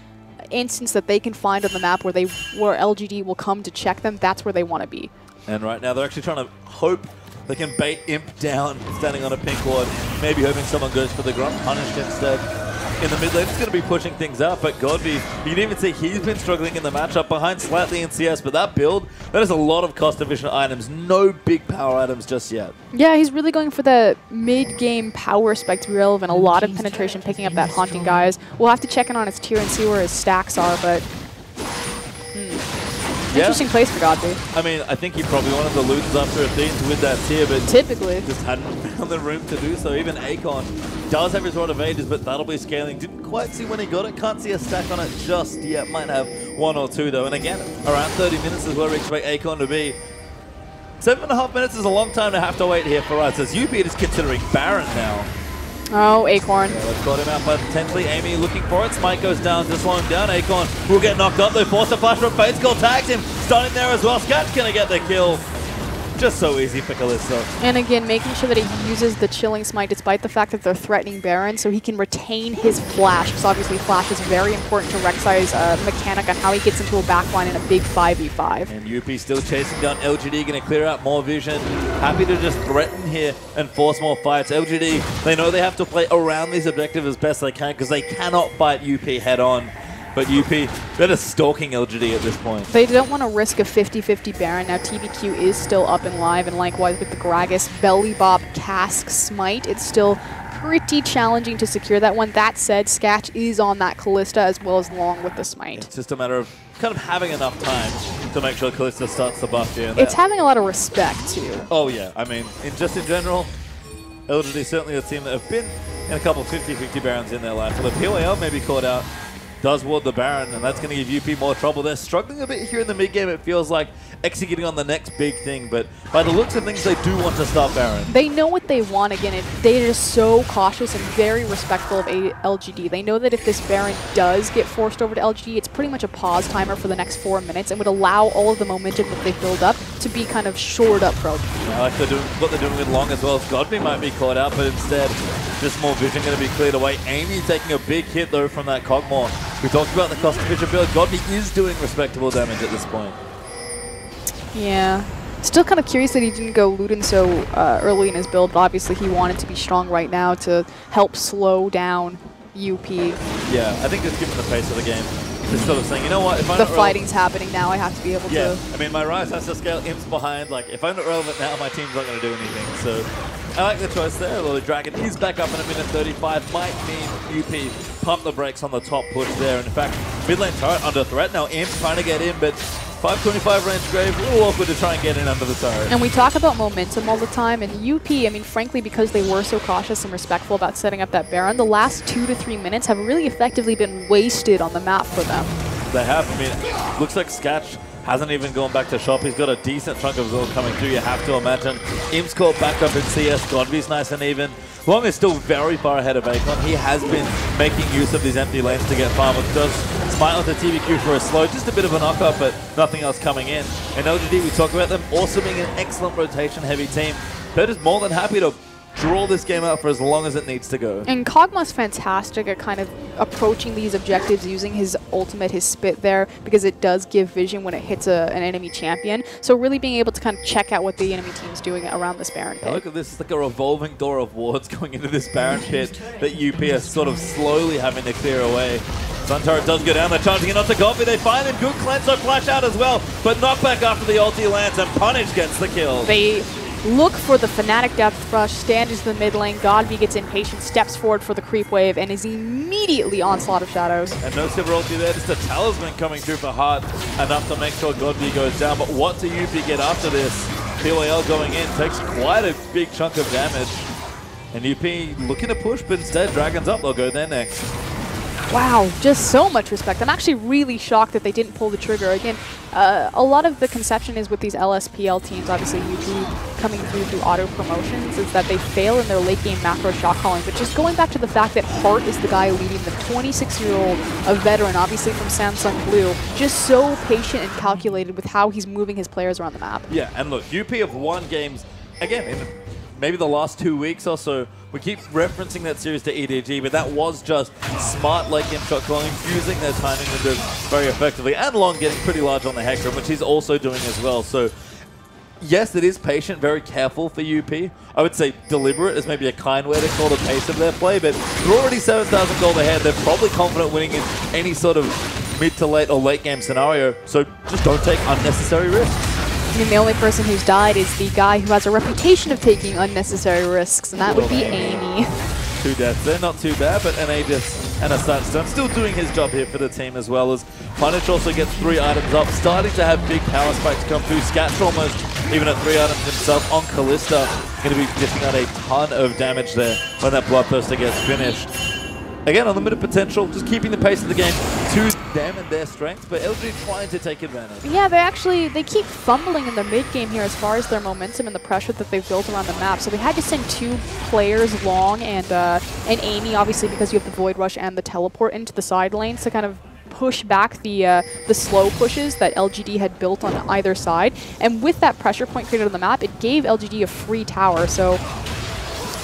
instance that they can find on the map where LGD will come to check them, that's where they want to be. And right now, they're actually trying to hope they can bait Imp down, standing on a pink ward, maybe hoping someone goes for the grunt, punished instead. In the mid lane, it's going to be pushing things up, but Godby, you can even see he's been struggling in the matchup behind slightly in CS, but that build, that is a lot of cost-efficient items, no big power items just yet. Yeah, he's really going for the mid-game power spec to be relevant, a lot of penetration, picking up that Haunting Guise. We'll have to check in on his tier and see where his stacks are, but... Interesting place for Godby. I mean, I think he probably wanted to lose after Athene's with that tier, but typically just hadn't found the room to do so. Even Akon does have his Rod of Ages, but that'll be scaling. Didn't quite see when he got it. Can't see a stack on it just yet. Might have one or two though. And again, around 30 minutes is where we expect Akon to be. 7.5 minutes is a long time to have to wait here for us, as UP is considering Baron now. Oh, Acorn. Yeah, let's got him out, but potentially Amy looking for it. Smite goes down to slow him down. Acorn will get knocked up. They force a flash from Fate's Call, tags him. Stunning there as well. Scat's going to get the kill. Just so easy for Kalista. And again, making sure that he uses the Chilling Smite despite the fact that they're threatening Baron, so he can retain his Flash, because obviously Flash is very important to Rek'Sai's mechanic on how he gets into a backline in a big 5v5. And UP still chasing down LGD, going to clear out more vision. Happy to just threaten here and force more fights. LGD, they know they have to play around these objectives as best they can, because they cannot fight UP head on. But UP, they're just stalking LGD at this point. They don't want to risk a 50-50 Baron. Now TBQ is still up and live, and likewise with the Gragas, Belly Bop, Cask, Smite, it's still pretty challenging to secure that one. That said, Sketch is on that Kalista as well as Long with the Smite. It's just a matter of kind of having enough time to make sure Kalista starts the buff here. It's having a lot of respect, too. Oh, yeah. I mean, just in general, LGD certainly a team that have been in a couple 50-50 Barons in their life. So the POL may be caught out. Does ward the Baron, and that's going to give UP more trouble. They're struggling a bit here in the mid-game, it feels like, executing on the next big thing, but by the looks of things, they do want to stop Baron. They know what they want. Again, they're just so cautious and very respectful of LGD. They know that if this Baron does get forced over to LGD, it's pretty much a pause timer for the next 4 minutes and would allow all of the momentum that they build up to be kind of shored up for LGD. I like what they're doing with Long as well. Godby might be caught out, but instead, just more vision going to be cleared away. Amy taking a big hit, though, from that Cogmore. We talked about the cost-efficient build. Godby is doing respectable damage at this point. Yeah. Still kind of curious that he didn't go Luden so early in his build, but obviously he wanted to be strong right now to help slow down UP. Yeah, I think just given the pace of the game, just sort of saying, you know what, if I'm the fighting's happening now, I have to be able to... Yeah, I mean, my Rise has to scale, Imp's behind. Like, if I'm not relevant now, my team's not going to do anything. So I like the choice there. Although the Dragon is back up in a minute 35. Might mean UP pump the brakes on the top push there. And in fact, mid lane turret under threat now. Imp's trying to get in, but 525 range Grave, a little awkward to try and get in under the turret. And we talk about momentum all the time, and UP, I mean, frankly, because they were so cautious and respectful about setting up that Baron, the last 2 to 3 minutes have really effectively been wasted on the map for them. They have. I mean, looks like Sketch hasn't even gone back to shop. He's got a decent chunk of gold coming through, you have to imagine. Im's caught back up in CS. Godby's nice and even. Long is still very far ahead of Akon. He has been making use of these empty lanes to get farm, which does smite onto TBQ for a slow. Just a bit of a knock-up, but nothing else coming in. And LGD, we talk about them also being an excellent rotation-heavy team. They're just more than happy to draw this game out for as long as it needs to go. And Kog'Maw's fantastic at kind of approaching these objectives using his ultimate, his spit there, because it does give vision when it hits an enemy champion. So really being able to kind of check out what the enemy team's doing around this Baron pit. Look at this, it's like a revolving door of wards going into this Baron pit that UP is sort of slowly having to clear away. Sun turret does go down, they're charging it onto Godby, they find him, good cleanse, so flash out as well, but knockback after the ulti lands and Punish gets the kill. They look for the Fnatic Depth Rush, stand into the mid lane, Godby gets impatient, steps forward for the creep wave, and is immediately Onslaught of Shadows. And no silver ulti there, just a Talisman coming through for Heart, enough to make sure Godby goes down. But what do UP get after this? PYL going in, takes quite a big chunk of damage. And UP looking to push, but instead Dragons up, they'll go there next. Wow, just so much respect. I'm actually really shocked that they didn't pull the trigger. Again, a lot of the conception is with these LSPL teams, obviously UP coming through auto promotions, is that they fail in their late game macro shot calling. But just going back to the fact that Hart is the guy leading the 26-year-old, a veteran, obviously from Samsung Blue, just so patient and calculated with how he's moving his players around the map. Yeah, and look, UP have won games, again, in maybe the last 2 weeks or so. We keep referencing that series to EDG, but that was just smart late game shot calling, using their timing windows very effectively, and Long getting pretty large on the Hecarim, which he's also doing as well. So yes, it is patient, very careful for UP. I would say deliberate is maybe a kind way to call the pace of their play, but they're already 7,000 gold ahead. They're probably confident winning in any sort of mid to late or late game scenario, so just don't take unnecessary risks. I mean, the only person who's died is the guy who has a reputation of taking unnecessary risks, and that would be Amy. 2 deaths there, not too bad, but an Aegis and a Sunstone still doing his job here for the team, as well as Punish also gets 3 items up, starting to have big power spikes come through. Scat's almost even at 3 items himself on Kalista, going to be dishing out a ton of damage there when that Bloodthirster gets finished. Again, unlimited potential, just keeping the pace of the game to them and their strengths, but LG trying to take advantage. Yeah, they keep fumbling in their mid game here as far as their momentum and the pressure that they've built around the map. So they had to send 2 players, Long and Amy, obviously because you have the Void Rush and the teleport into the side lanes to kind of push back the slow pushes that LGD had built on either side. And with that pressure point created on the map, it gave LGD a free tower. So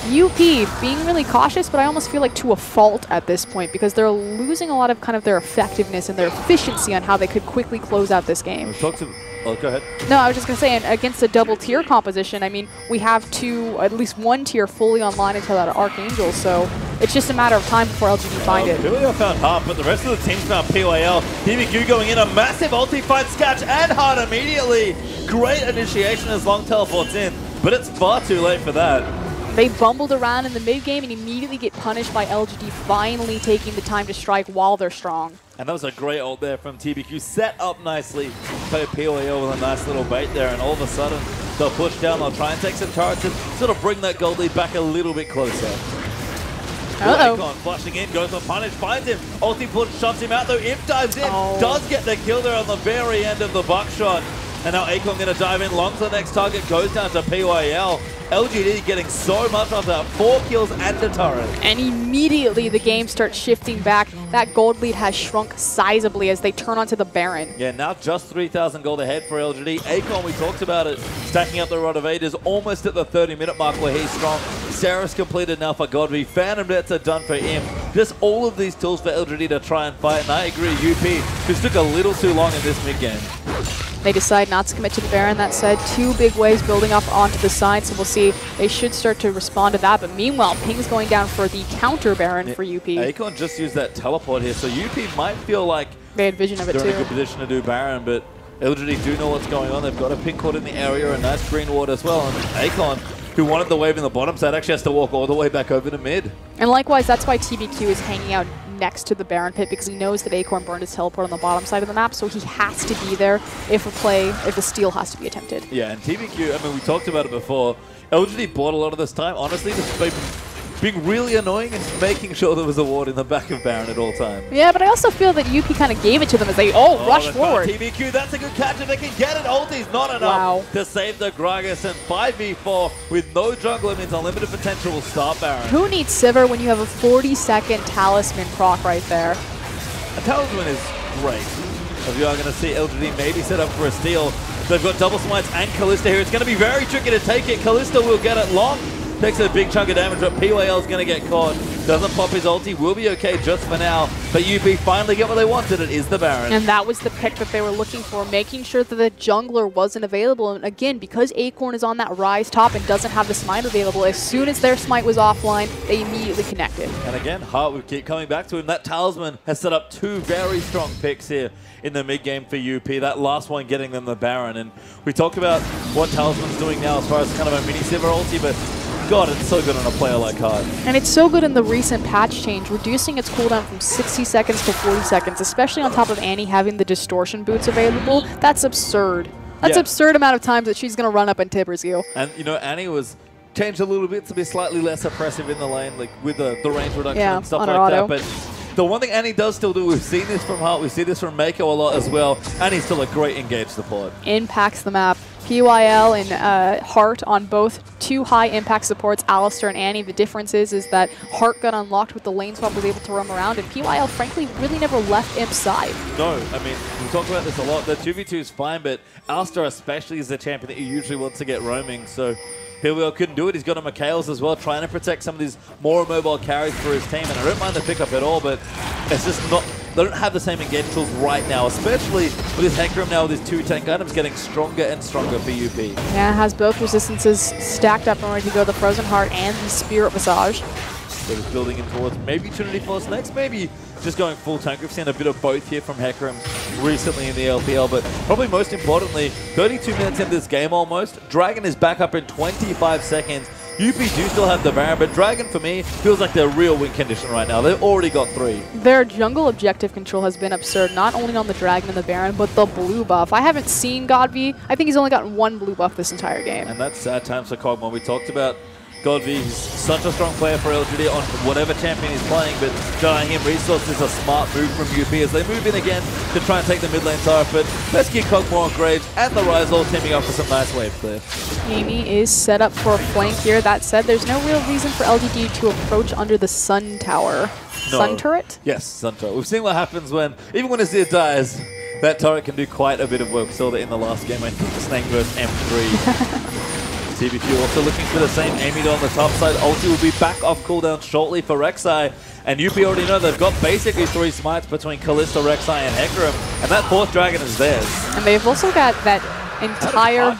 UP being really cautious, but I almost feel like to a fault at this point, because they're losing a lot of kind of their effectiveness and their efficiency on how they could quickly close out this game. Oh, go ahead. No, I was just going to say, and against a double tier composition, I mean, we have at least 1 tier fully online until that Archangel, so it's just a matter of time before LGD find it. PYL found Heart, but the rest of the team's found PYL. TBQ going in, a massive ulti fight, Scatch and Heart immediately. Great initiation as Long teleports in, but it's far too late for that. They bumbled around in the mid game and immediately get punished by LGD finally taking the time to strike while they're strong. And that was a great ult there from TBQ, set up nicely by PYL with a nice little bait there, and all of a sudden they'll push down, they'll try and take some turrets and sort of bring that gold lead back a little bit closer. Akon flushing in, goes for Punish, finds him, ulti push, shoves him out though, Imp dives in, does get the kill there on the very end of the buckshot. And now Akon going to dive in, Long to the next target, goes down to PYL. LGD getting so much off that, 4 kills and a turret. And immediately the game starts shifting back. That gold lead has shrunk sizably as they turn onto the Baron. Yeah, now just 3,000 gold ahead for LGD. Akon, we talked about it, stacking up the Rod of Ages almost at the 30-minute mark where he's strong. Sarah's completed now for Godby. Phantom Nets are done for him. Just all of these tools for LGD to try and fight. And I agree, UP just took a little too long in this mid-game. They decide not to commit to the Baron. That said, 2 big waves building up onto the side, so we'll see. They should start to respond to that. But meanwhile, Ping's going down for the counter Baron for UP. Akon just used that teleport here, so UP might feel like they had vision of it too. They're in a good position to do Baron, but LGD do know what's going on. They've got a pink court in the area, a nice green ward as well. And Akon, who wanted the wave in the bottom side, actually has to walk all the way back over to mid. And likewise, that's why TBQ is hanging out next to the Baron pit, because he knows that Acorn burned his teleport on the bottom side of the map, so he has to be there if a steal has to be attempted. Yeah, and TBQ, I mean, we talked about it before. LGD bought a lot of this time. Honestly, they've being really annoying and making sure there was a ward in the back of Baron at all times. Yeah, but I also feel that UP kind of gave it to them as they, rush forward. TBQ, that's a good catch if they can get it. Ulti's not enough to save the Gragas, and 5v4 with no jungler means unlimited potential will start Baron. Who needs Sivir when you have a 40-second Talisman proc right there? A Talisman is great. If you are going to see LGD maybe set up for a steal. They've got double smites and Kalista here. It's going to be very tricky to take it. Kalista will get it long. Takes a big chunk of damage, but PYL is going to get caught. Doesn't pop his ulti. Will be okay just for now. But UP finally get what they wanted. It is the Baron. And that was the pick that they were looking for, making sure that the jungler wasn't available. And again, because Acorn is on that rise top and doesn't have the smite available, as soon as their smite was offline, they immediately connected. And again, Hart will keep coming back to him. That Talisman has set up two very strong picks here in the mid game for UP. That last one getting them the Baron. And we talked about what Talisman's doing now as far as kind of a mini Sivir ulti, but God, it's so good on a player like Hart. And it's so good in the recent patch change, reducing its cooldown from 60 seconds to 40 seconds, especially on top of Annie having the distortion boots available. That's absurd. That's absurd amount of times that she's going to run up and Tibbers you. And, you know, Annie was changed a little bit to be slightly less oppressive in the lane, like with the range reduction and stuff like that. But the one thing Annie does still do, we've seen this from Hart, we see this from Mako a lot as well. Annie's still a great engaged support. Impacts the map. PYL and Hart on both two high impact supports, Alistar and Annie. The difference is that Hart got unlocked with the lane swap, was able to roam around, and PYL frankly really never left Imp's side. No, I mean, we talk about this a lot. The 2v2 is fine, but Alistar especially is the champion that he usually wants to get roaming, so PYL couldn't do it. He's got a Mikhail's as well, trying to protect some of these more mobile carries for his team, and I don't mind the pickup at all, but it's just not... They don't have the same engage tools right now, especially with his Hecarim now with his 2 tank items getting stronger and stronger for UP. Yeah, has both resistances stacked up and ready to go, the Frozen Heart and the Spirit Visage. So he's building in towards maybe Trinity Force next, maybe just going full tank. We've seen a bit of both here from Hecarim recently in the LPL, but probably most importantly, 32 minutes in this game almost. Dragon is back up in 25 seconds. UP do still have the Baron, but Dragon, for me, feels like they're real win condition right now. They've already got 3. Their jungle objective control has been absurd, not only on the Dragon and the Baron, but the blue buff. I haven't seen Godv. I think he's only gotten 1 blue buff this entire game. And that's sad times for Kog'Maw. We talked about Godv, he's such a strong player for LGD on whatever champion he's playing, but denying him resources is a smart move from UP as they move in again to try and take the mid lane turret. But let's get Kog'Maw and Graves and the Rise all teaming up for some nice wave clear. Amy is set up for a flank here. That said, there's no real reason for LGD to approach under the Sun Tower. No. Sun Turret? Yes, Sun Turret. We've seen what happens when, even when Azir dies, that turret can do quite a bit of work. We saw that in the last game, I think, Snake vs. M3. TBQ also looking for the same Amy on the top side. Ulti will be back off cooldown shortly for Rek'Sai. And UP already know they've got basically 3 smites between Kalista, Rek'Sai, and Hecarim. And that 4th dragon is theirs. And they've also got that entire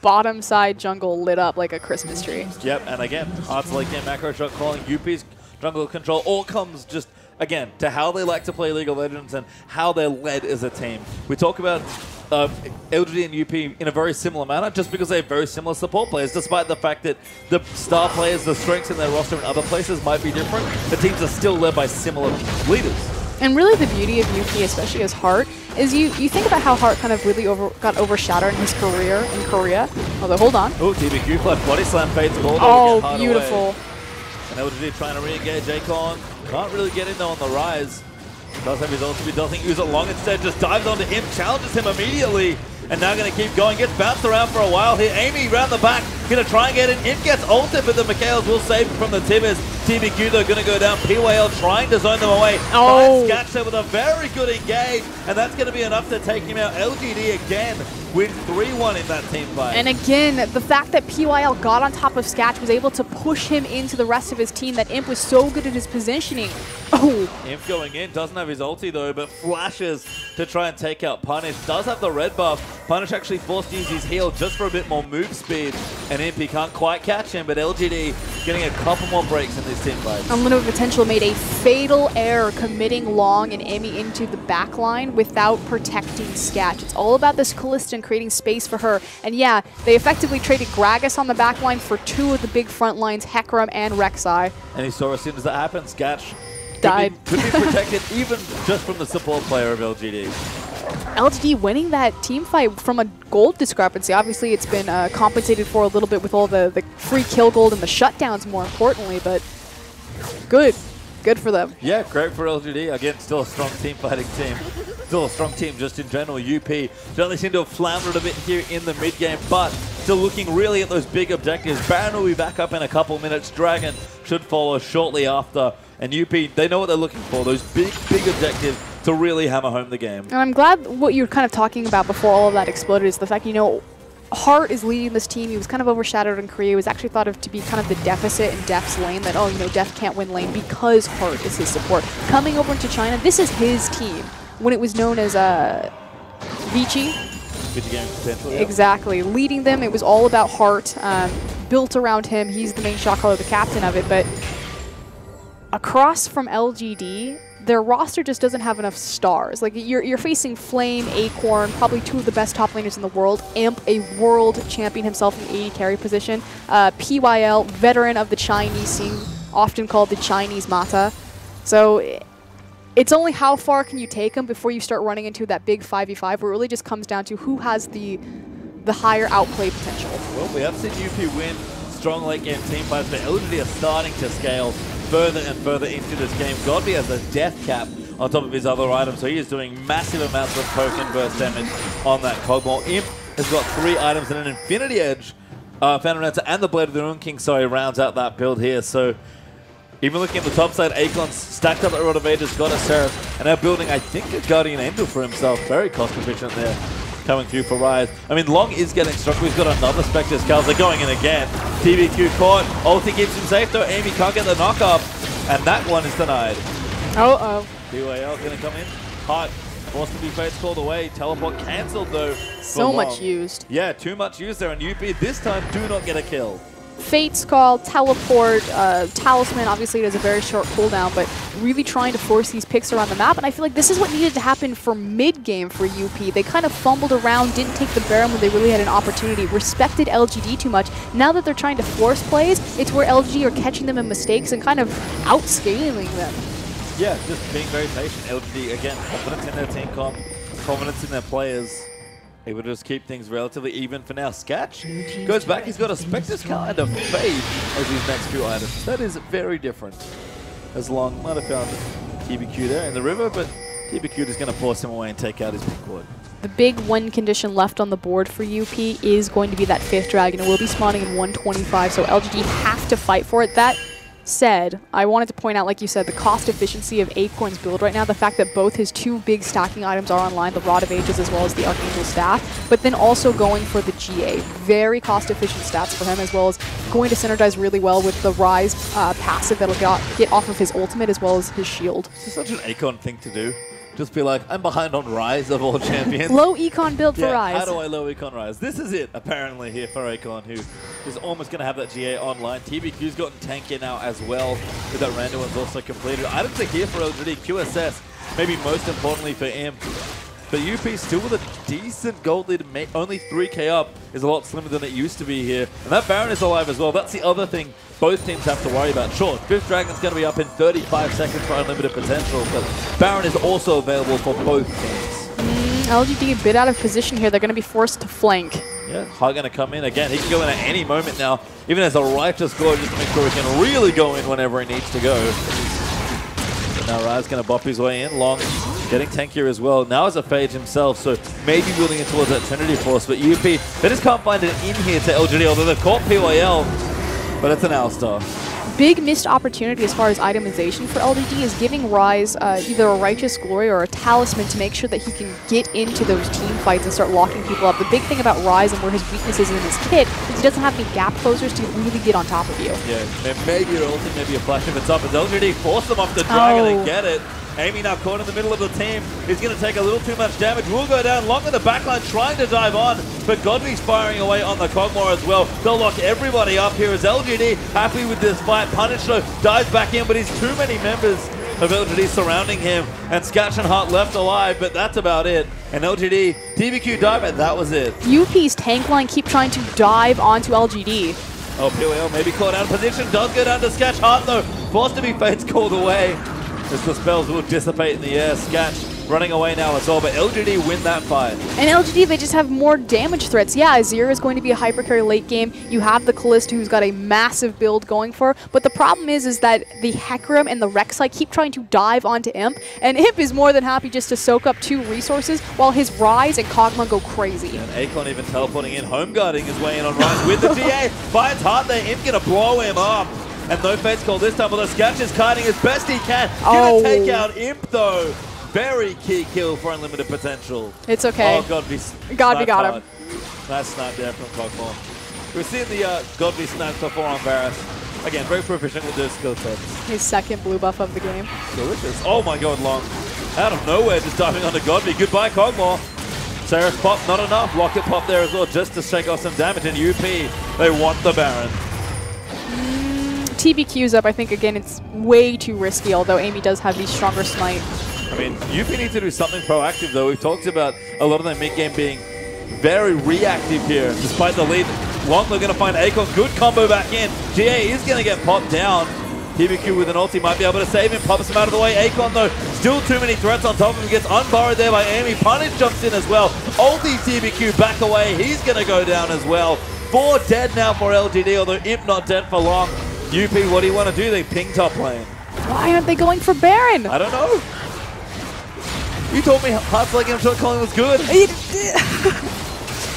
bottom side jungle lit up like a Christmas tree. Yep, and again, Heart's late game macro shot calling. UP's jungle control all comes just, again, to how they like to play League of Legends and how they're led as a team. We talk about LGD and UP in a very similar manner just because they have very similar support players, despite the fact that the star players, the strengths in their roster in other places might be different. The teams are still led by similar leaders. And really the beauty of UP, especially as Hart, is you think about how Hart kind of really got overshadowed in his career in Korea. Although, hold on. Oh, TBQ flash body slam fades gold. Oh, beautiful. And LGD trying to re-engage Akon. Can't really get in there on the rise. Does have his ultimate, doesn't use it long, instead just dives onto him, challenges him immediately, and now going to keep going, gets bounced around for a while here. Amy round the back, going to try and get in. It gets ulted, but the Mikhails will save him from the Tibbers. TBQ though going to go down. PYL trying to zone them away. Oh. Sketch there with a very good engage, and that's going to be enough to take him out. LGD again win 3-1 in that team fight. And again, the fact that PYL got on top of Sketch was able to push him into the rest of his team, that Imp was so good at his positioning. Oh. Imp going in, doesn't have his ulti though, but flashes to try and take out Punish. Does have the red buff. Punish actually forced to use his heal just for a bit more move speed, and Imp, he can't quite catch him, but LGD getting a couple more breaks in this team fight. Unlimited Potential made a fatal error committing Long and Emmy into the back line without protecting Sketch. It's all about this Kalista and creating space for her. And yeah, they effectively traded Gragas on the back line for 2 of the big front lines, Hecarim and Rek'Sai. And he saw as soon as that happened, Sketch died. Could be protected even just from the support player of LGD. LGD winning that team fight from a gold discrepancy. Obviously, it's been compensated for a little bit with all the free kill gold and the shutdowns, more importantly, but Good. Good for them. Yeah, great for LGD. Again, still a strong team fighting team. Still a strong team just in general. UP certainly seem to have floundered a bit here in the mid game, but still looking really at those big objectives. Baron will be back up in a couple minutes. Dragon should follow shortly after. And UP, they know what they're looking for. Those big objectives to really hammer home the game. And I'm glad what you were kind of talking about before all of that exploded is the fact, you know, Hart is leading this team. He was kind of overshadowed in Korea. He was actually thought of to be kind of the deficit in Def's lane, that, oh, you know, Def can't win lane because Hart is his support. Coming over into China, this is his team. When it was known as Vici. Potential, yeah. Exactly. Leading them, it was all about Hart. Built around him. He's the main shot caller, the captain of it. But across from LGD, their roster just doesn't have enough stars. Like, you're facing Flame, Acorn, probably two of the best top laners in the world. Amp, a world champion himself in the AD carry position. PYL, veteran of the Chinese scene, often called the Chinese Mata. So it's only how far can you take them before you start running into that big 5v5, where it really just comes down to who has the higher outplay potential. Well, we have seen UP win strong late game team fights, but LGD are starting to scale further and further into this game. Godby has a death cap on top of his other items, so he is doing massive amounts of poke and burst damage on that Cogmore. Imp has got 3 items and an Infinity Edge. Phantom Dancer and the Blade of the Ruin King, sorry, rounds out that build here. So even looking at the top side, Akon's stacked up at Rod of Ages, got a Seraph, and now building, I think, a Guardian Angel for himself. Very cost efficient there, coming through for Rise. I mean, Long is getting struck. He's got another Spectre Scales. They're going in again. TBQ caught. Ulti keeps him safe, though. Amy can't get the knock up, and that one is denied. Uh-oh. BYL going to come in. Hot. Forced to be Fates called away. Teleport cancelled, though. So much used. Yeah, too much used there, and UP this time do not get a kill. Fate's Call, Teleport, Talisman, obviously it has a very short cooldown, but really trying to force these picks around the map, and I feel like this is what needed to happen for mid-game for UP. They kind of fumbled around, didn't take the Baron when they really had an opportunity, respected LGD too much. Now that they're trying to force plays, it's where LGD are catching them in mistakes and kind of outscaling them. Yeah, just being very patient. LGD, again, confidence in their team comp, confidence in their players. Able to just keep things relatively even for now. Sketch goes back. He's got a Spectre Skull and a Fade as his next few items. That is very different. As Long might have found TBQ there in the river, but TBQ is going to force him away and take out his pink ward. The big win condition left on the board for UP is going to be that 5th dragon. It will be spawning in 125, so LGD have to fight for it. That said, I wanted to point out, like you said, the cost efficiency of Acorn's build right now, the fact that both his 2 big stacking items are online, the Rod of Ages as well as the Archangel Staff, but then also going for the GA. Very cost efficient stats for him, as well as going to synergize really well with the Rise passive that'll get off of his ultimate as well as his shield. This is such an Acorn thing to do. Just be like, I'm behind on Rise of all champions. Low econ build for Rise. How do I low econ Rise? This is it, apparently, here for Acorn, who is almost going to have that GA online. TBQ's gotten tank in now as well, with that random one's also completed. Items are here for LGD. QSS, maybe most importantly for Imp. But UP still with a decent gold lead, only 3k up, is a lot slimmer than it used to be here. And that Baron is alive as well. That's the other thing both teams have to worry about. Sure, 5th Dragon's going to be up in 35 seconds for unlimited potential, but Baron is also available for both teams. LGD a bit out of position here. They're going to be forced to flank. Yeah, Hart going to come in again. He can go in at any moment now, even as a righteous score, just to make sure he can really go in whenever he needs to go. But now Rise going to bop his way in. Long getting tankier as well. Now as a Phage himself, so maybe building in towards that Trinity Force, but UP, they just can't find it in here to LGD, although they've caught PYL, but it's an Alistar. Big missed opportunity as far as itemization for LGD is giving Rise either a Righteous Glory or a Talisman to make sure that he can get into those team fights and start locking people up. The big thing about Rise and where his weakness is in his kit is he doesn't have any gap closers to really get on top of you. Yeah, maybe your ulti, maybe a flash if it's up, as LGD force them off the Dragon and get it. Amy now caught in the middle of the team. He's going to take a little too much damage. Will go down. Long in the backline trying to dive on, but Godby's firing away on the Cogmore as well. They'll lock everybody up here as LGD happy with this fight. Punish though dives back in, but he's too many members of LGD surrounding him. And Sketch and Hart left alive, but that's about it. And LGD, TBQ dive, and that was it. UP's tank line keep trying to dive onto LGD. Oh, PWL maybe caught out of position. Does go down to Sketch. Hart though, forced to be Fates called away, as the spells will dissipate in the air. Sketch running away now as well, but LGD win that fight. And LGD, they just have more damage threats. Yeah, Azir is going to be a hyper carry late game. You have the Kalista, who's got a massive build going for, but the problem is that the Hecarim and the Rek'Sai keep trying to dive onto Imp, and Imp is more than happy just to soak up 2 resources while his Ryze and Kog'Maw go crazy. And Akon even teleporting in, home guarding his way in on Ryze with the GA. Finds hard there, Imp gonna blow him up. And no Fate's call this time, although Sketch is kiting as best he can. Gonna take out Imp though. Very key kill for unlimited potential. It's okay. Oh, Godby got him. Nice snipe there from Kog'Maw. We've seen the Godby snipes before on Varus. Again, very proficient with those skill sets. His second blue buff of the game. Delicious. Oh my god, Long. Out of nowhere, just diving onto Godby. Goodbye, Kog'Maw. Seraph pop, not enough. Rocket pop there as well, just to shake off some damage. And UP, they want the Baron. TBQ's up. I think, again, it's way too risky, although Amy does have the stronger smite. I mean, UP needs to do something proactive, though. We've talked about a lot of their mid-game being very reactive here, despite the lead. Long, they're going to find Akon. Good combo back in. GA is going to get popped down. TBQ with an ulti might be able to save him. Pops him out of the way. Akon, though, still too many threats on top of him. Gets unburrowed there by Amy. Punish jumps in as well. Ulti TBQ back away. He's going to go down as well. 4 dead now for LGD, although Imp not dead for long. UP, what do you want to do? They ping top lane. Why aren't they going for Baron? I don't know. You told me Hearts like him shot calling was good.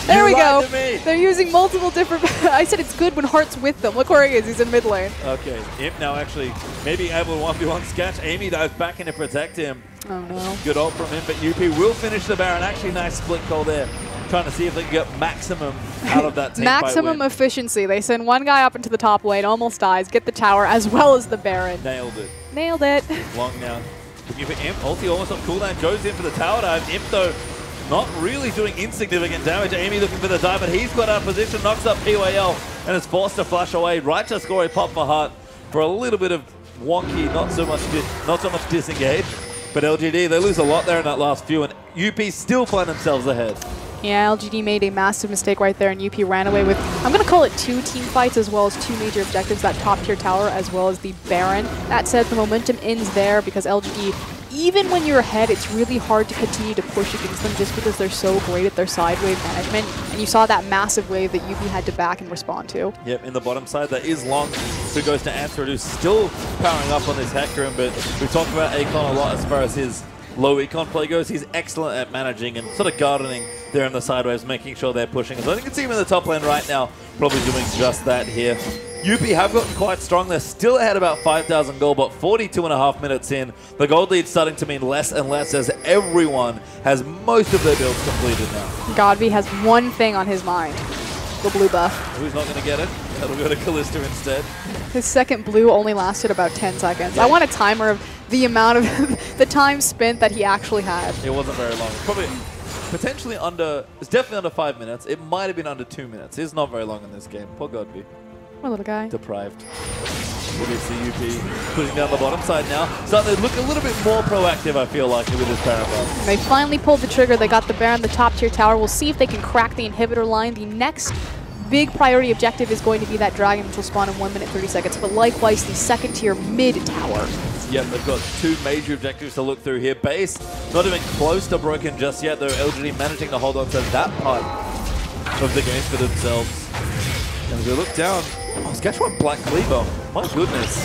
There we go. They're using multiple different... I said it's good when Heart's with them. Look where he is. He's in mid lane. Okay. Imp now actually maybe able to 1v1 Sketch. Amy dives back in to protect him. Oh no. Good ult from him, but UP will finish the Baron. Actually, nice split call there. Trying to see if they can get maximum out of that team. Maximum efficiency. They send one guy up into the top lane, almost dies, get the tower as well as the Baron. Nailed it. Nailed it. Long now. Looking for Imp. Ulti almost on cooldown. Goes in for the tower dive. Imp, though, not really doing insignificant damage. Amy looking for the dive, but he's got out of position. Knocks up PYL and is forced to flash away. Right to score a pop for Heart for a little bit of wonky, not so much disengage. But LGD, they lose a lot there in that last few, and UP still find themselves ahead. Yeah, LGD made a massive mistake right there, and UP ran away with, I'm going to call it 2 team fights as well as 2 major objectives, that top tier tower as well as the Baron. That said, the momentum ends there because LGD, even when you're ahead, it's really hard to continue to push against them just because they're so great at their side wave management. And you saw that massive wave that UP had to back and respond to. Yep, in the bottom side, that is Long, who goes to answer it, who's still powering up on this Hecarim, but we talked about Akon a lot as far as his low econ play goes. He's excellent at managing and sort of gardening there in the sideways, making sure they're pushing. So I think you can see him in the top lane right now, probably doing just that here. UP have gotten quite strong. They're still ahead about 5,000 gold, but 42.5 minutes in. The gold lead's starting to mean less and less as everyone has most of their builds completed now. Godby has one thing on his mind, the blue buff. Who's not going to get it? That'll go to Kalista instead. His second blue only lasted about 10 seconds. Yeah. I want a timer of the amount of the time spent that he actually had. It wasn't very long. Probably potentially under, it's definitely under 5 minutes. It might have been under 2 minutes. It's not very long in this game. Poor Godby. My little guy. Deprived. Obviously UP putting down the bottom side now. Starting to look a little bit more proactive, I feel like, with this Baron buff. They finally pulled the trigger. They got the Baron, the top tier tower. We'll see if they can crack the inhibitor line. The next big priority objective is going to be that dragon, which will spawn in 1 minute 30 seconds. But likewise, the second tier mid tower. Yep, they've got 2 major objectives to look through here. Base, not even close to broken just yet, though LGD managing to hold on to that part of the game for themselves. And as we look down, oh, Saskatchewan Black Cleaver. My goodness.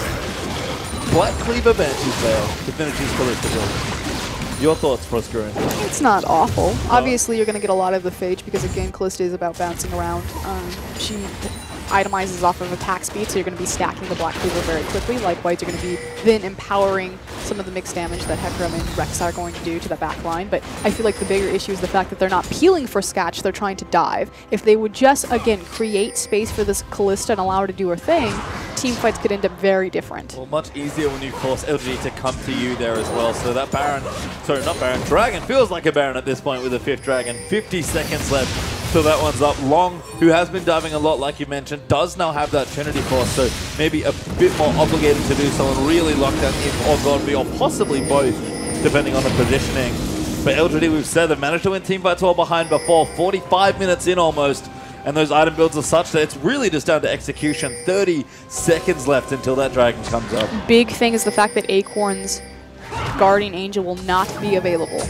Black Cleaver Banshee's there to finish his Kalista build. Your thoughts, Proskurian? It's not awful. Obviously, you're going to get a lot of the phage because, again, Kalista is about bouncing around. She itemizes off of attack speed, so you're going to be stacking the Black Cleaver very quickly. Likewise, you're going to be then empowering some of the mixed damage that Hecarim and Rek'Sai are going to do to the back line. But I feel like the bigger issue is the fact that they're not peeling for Sketch, they're trying to dive. If they would just, again, create space for this Kalista and allow her to do her thing, team fights could end up very different. Well, much easier when you force LGD to come to you there as well. So that Baron, sorry, not Baron, Dragon feels like a Baron at this point with the 5th Dragon. 50 seconds left till that one's up. Long, who has been diving a lot, like you mentioned, does now have that Trinity Force, so maybe a bit more obligated to do so and really lock down Imp or Godby, or possibly both, depending on the positioning. But LGD, we've said, they've managed to win team fights well behind before, 45 minutes in almost, and those item builds are such that it's really just down to execution. 30 seconds left until that dragon comes up. Big thing is the fact that Acorns Guardian Angel will not be available.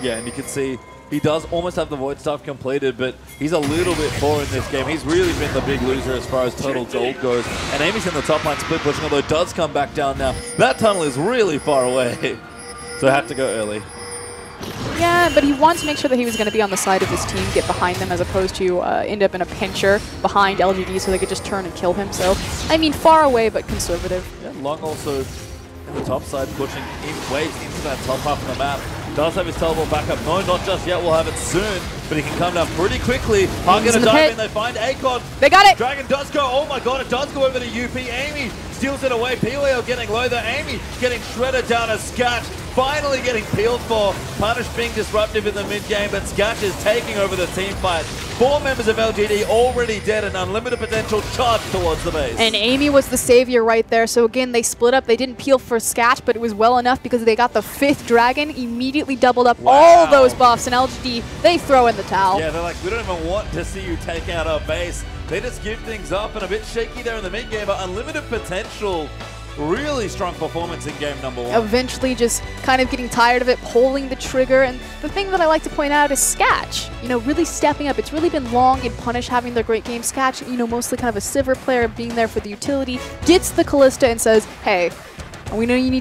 Yeah, and you can see he does almost have the Void Staff completed, but he's a little bit poor in this game. He's really been the big loser as far as total gold goes. And Amy's in the top line split pushing, although does come back down now. That tunnel is really far away, so had to go early. Yeah, but he wanted to make sure that he was going to be on the side of his team, get behind them, as opposed to end up in a pincher behind LGD so they could just turn and kill him. So, I mean, far away, but conservative. Yeah, Long also in the top side, pushing in waves into that top half of the map. Does have his teleport back up. No, not just yet. We'll have it soon, but he can come down pretty quickly. Hard going to dive in. They find Akon. They got it. Dragon does go. Oh my god, it does go over to UP. Amy steals it away. Pelio getting low there. Amy getting shredded down as Scatch. Finally getting peeled for. Punish being disruptive in the mid-game, but Scatch is taking over the team fight. 4 members of LGD already dead and unlimited potential charge towards the base. And Amy was the savior right there. So again, they split up. They didn't peel for Scatch, but it was well enough because they got the 5th dragon, immediately doubled up all those buffs, and LGD, they throw in the towel. Yeah, they're like, we don't even want to see you take out our base. They just give things up, and a bit shaky there in the mid-game, but unlimited potential. Really strong performance in game number 1. Eventually just kind of getting tired of it, pulling the trigger. And the thing that I like to point out is Scatch, you know, really stepping up. It's really been Long and Punish having their great game. Scatch, you know, mostly kind of a Sivir player, being there for the utility, gets the Callista and says, hey, we know you need